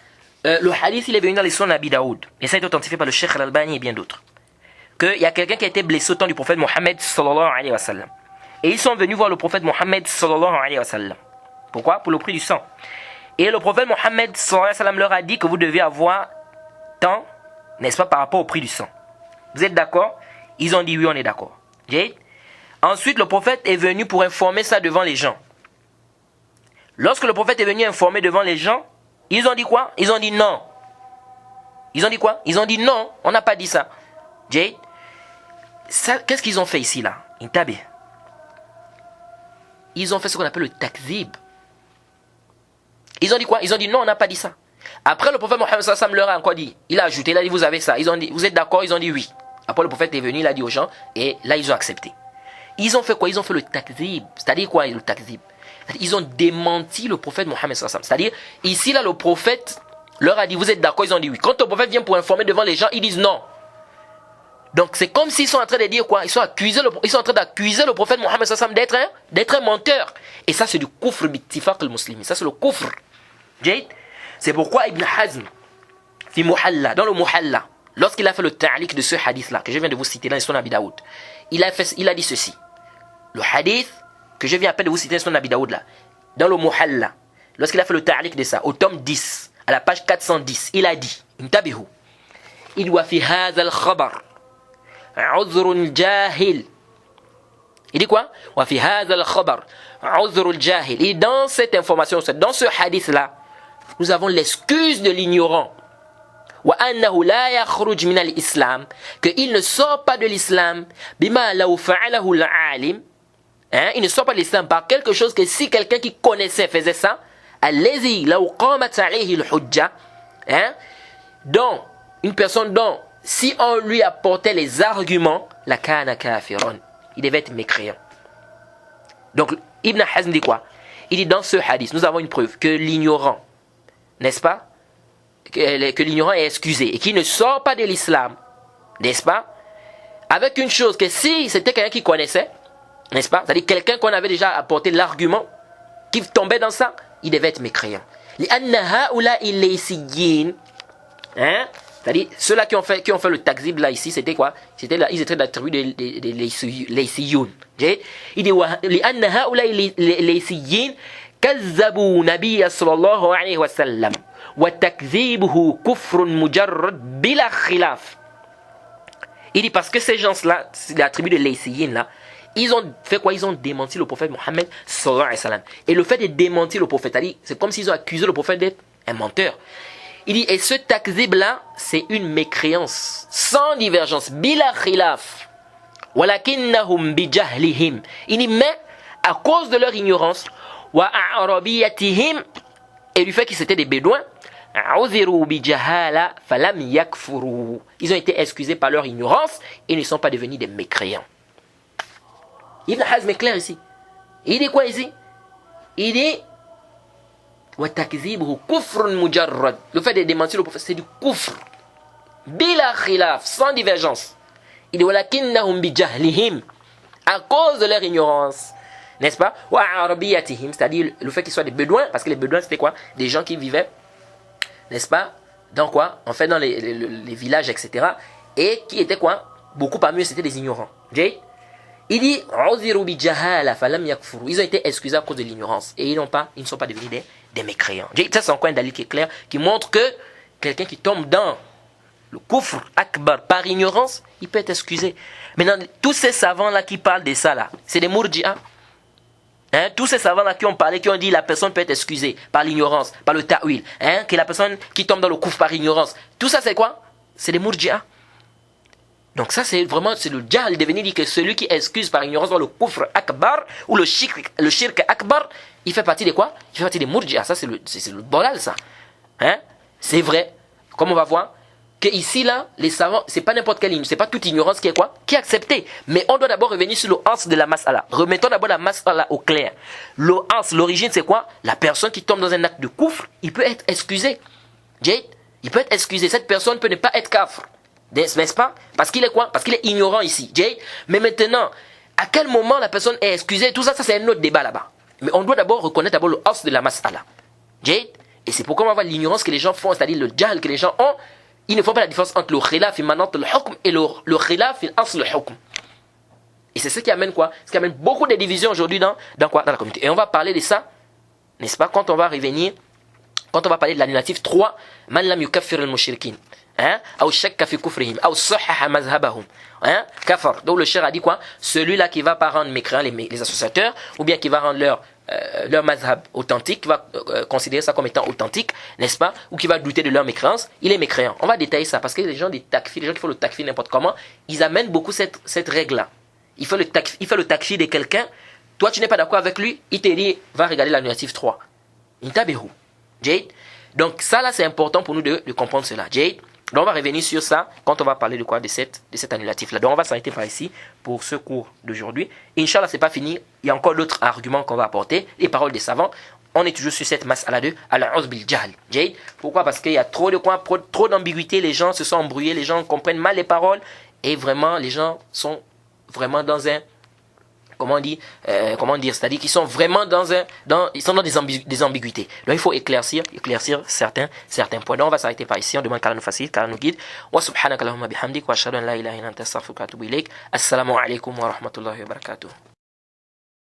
Le hadith, il est venu dans les Sunan Abi Daoud, et ça est authentifié par le Cheikh Al-Albani et bien d'autres. Qu'il y a quelqu'un qui a été blessé au temps du prophète Mohammed sallallahu alayhi wa sallam. Et ils sont venus voir le prophète Mohammed sallallahu alayhi wa sallam. Pourquoi? Pour le prix du sang. Et le prophète Mohammed sallallahu alayhi wa sallam leur a dit que vous devez avoir tant, n'est-ce pas, par rapport au prix du sang. Vous êtes d'accord? Ils ont dit oui, on est d'accord. Okay? Ensuite, le prophète est venu pour informer ça devant les gens. Lorsque le prophète est venu informer devant les gens, ils ont dit quoi? Ils ont dit non. Ils ont dit quoi? Ils ont dit non, on n'a pas dit ça. Okay? Ça, qu'est-ce qu'ils ont fait ici là? Ils ont fait ce qu'on appelle le takzib. Ils ont dit quoi? Ils ont dit non, on n'a pas dit ça. Après, le prophète Mohammed sallallahu alayhi wa sallam leur a encore dit, il a ajouté, il a dit vous avez ça. Ils ont dit, vous êtes d'accord? Ils ont dit oui. Après, le prophète est venu, il a dit aux gens, et là, ils ont accepté. Ils ont fait quoi? Ils ont fait le takzib. C'est-à-dire quoi le takzib? Ils ont démenti le prophète Mohammed sallallahu alayhi wa sallam. C'est-à-dire, ici, là, le prophète leur a dit, vous êtes d'accord? Ils ont dit oui. Quand le prophète vient pour informer devant les gens, ils disent non. Donc, c'est comme s'ils sont en train de dire quoi? Ils sont en train d'accuser le prophète Mohammed sallallahu alayhi wa sallam d'être un menteur. Et ça, c'est du kufr bittifaq al-muslimi. Ça, c'est le kufr. C'est pourquoi Ibn Hazm, dans le Muhalla, lorsqu'il a fait le ta'liq de ce hadith-là, que je viens de vous citer dans le Sunan Abi Daoud, il a dit ceci. Le hadith que je viens à peine de vous citer dans le Sunan Abi Daoud, là, dans le Muhalla, lorsqu'il a fait le ta'liq de ça, au tome 10, à la page 410, il a dit, intabihu, il wa fi hadha al-khabar, uzrun jahil. Il dit quoi? Wa fi hadha al-khabar, uzrun jahil. Et dans cette information, dans ce hadith-là, nous avons l'excuse de l'ignorant. وأنه لا يخرج من الإسلام, qu'il ne sort pas de l'islam بما لو فعله العالم, il ne sort pas de l'islam par quelque chose que si quelqu'un qui connaissait faisait ça, الذي لو قامت عليه الحجة, dont une personne dont si on lui apportait les arguments, لكان كافرا, il devait être mécréant. Donc Ibn Hazm dit quoi? Il dit dans ce hadith, nous avons une preuve que l'ignorant, n'est-ce pas, que l'ignorant est excusé et qui ne sort pas de l'islam, n'est-ce pas, avec une chose que si c'était quelqu'un qui connaissait, n'est-ce pas, c'est-à-dire quelqu'un qu'on avait déjà apporté l'argument, qui tombait dans ça, il devait être mécréant. C'est-à-dire ceux-là qui ont fait le takzib là ici, c'était quoi? Ils étaient de la tribu des Laysiyoun. Il dit لأن هؤلاء الليثيين كذبوا نبي صلى الله عليه وسلم وتكذيبه كفر مجرد بلا خلاف. Il dit parce que ces gens-là, c'est la tribu de Laysiyin là, ils ont fait quoi? Ils ont démenti le prophète Mohammed sallallahu alayhi wa sallam. Et le fait de démentir le prophète, c'est comme s'ils ont accusé le prophète d'être un menteur. Il dit, et ce takzib là, c'est une mécréance sans divergence, bila khilaf. Walakinnahum bijahlihim. Il dit, mais à cause de leur ignorance, wa a'rabiyatihim, et du fait qu'ils étaient des bédouins, uziru bijahala falam yakfuru. Ils ont été excusés par leur ignorance et ne sont pas devenus des mécréants. Ibn Hazm est clair ici. Il dit quoi ici? Il dit wa takzibuhu kufrun mujarrad. Le fait de démentir le prophète, c'est du kufr. Bila khilaf, sans divergence. Il dit walakinnahum bijahlihim, à cause de leur ignorance, n'est-ce pas? Wa arabiyatihim, c'est-à-dire le fait qu'ils soient des bédouins, parce que les bédouins c'était quoi? Des gens qui vivaient, n'est-ce pas, dans quoi? En fait dans les villages, etc. Et qui étaient quoi? Beaucoup parmi eux c'était des ignorants. Il dit ils ont été excusés à cause de l'ignorance et ils ne sont pas devenus des mécréants. Ça c'est encore un dalil qui est clair, qui montre que quelqu'un qui tombe dans le kufr akbar par ignorance, il peut être excusé. Maintenant, tous ces savants-là qui parlent de ça, là, c'est des murji'a. Tous ces savants-là qui ont parlé, qui ont dit la personne peut être excusée par l'ignorance, par le ta'wil, que la personne qui tombe dans le kufr par ignorance. Tout ça, c'est quoi? C'est des murji'a. Donc ça, c'est vraiment, c'est le jahl de venir dire que celui qui excuse par ignorance dans le kufr akbar ou le shirk akbar, il fait partie de quoi? Il fait partie des murji'a. Ça, c'est le bolal, ça. C'est vrai. Comme on va voir, que ici là, les savants, c'est pas n'importe quelle ignorance, c'est pas toute ignorance qui est quoi? Qui est acceptée. Mais on doit d'abord revenir sur le as de la mas'ala. Remettons d'abord la mas'ala au clair. Le as, l'origine c'est quoi? La personne qui tombe dans un acte de kufr, il peut être excusé. Il peut être excusé. Cette personne peut ne pas être kafr. N'est-ce pas? Parce qu'il est quoi? Parce qu'il est ignorant ici. Jade. Mais maintenant, à quel moment la personne est excusée? Tout ça, ça c'est un autre débat là-bas. Mais on doit d'abord reconnaître d'abord le os de la mas'ala. Jade. Et c'est pourquoi on va voir l'ignorance que les gens font, c'est-à-dire le jahl que les gens ont. Ils ne font pas la différence entre le khilaf et manat le hukm et le khilaf et l'asl le hukm. Et c'est ce qui amène quoi? Ce qui amène beaucoup de divisions aujourd'hui dans quoi? Dans la communauté. Et on va parler de ça, n'est-ce pas, quand on va revenir, quand on va parler de l'annulatif 3, man lam yukaffir al-mushrikin. Ou shakka fi kufrihim, ou sahaha mazhabahum. Kafar. Donc le cher a dit quoi? Celui-là qui va pas rendre mécréants les associateurs, ou bien qui va rendre leur mazhab authentique, qui va considérer ça comme étant authentique, n'est-ce pas? Ou qui va douter de leur mécréance, il est mécréant. On va détailler ça, parce que les gens des takfir, les gens qui font le takfir n'importe comment, ils amènent beaucoup cette règle-là. Il fait le takfir de quelqu'un, toi tu n'es pas d'accord avec lui, il te dit, va regarder l'annulatif 3. Intabehu. Jade. Donc ça là c'est important pour nous de comprendre cela. Jade. Donc on va revenir sur ça quand on va parler de quoi? De cet annulatif là. Donc on va s'arrêter par ici pour ce cours d'aujourd'hui. Inch'Allah c'est pas fini, il y a encore d'autres arguments qu'on va apporter, les paroles des savants. On est toujours sur cette mas'ala de al-'udh bil jahl. Jade. Pourquoi? Parce qu'il y a trop d'ambiguïté, les gens se sont embrouillés, les gens comprennent mal les paroles et vraiment les gens sont vraiment dans un comment dire, c'est-à-dire qu'ils sont vraiment ils sont dans des ambiguïtés. Donc il faut éclaircir certains points. Donc on va s'arrêter par ici. On demande qu'Allah nous facilite, qu'Allah nous guide. Wa subhanaka Allahumma bihamdik wa ashhadu an la ilaha illa anta astaghfiruka wa atubu ilaik. Assalamu alaikum wa rahmatullahi wa barakatuh.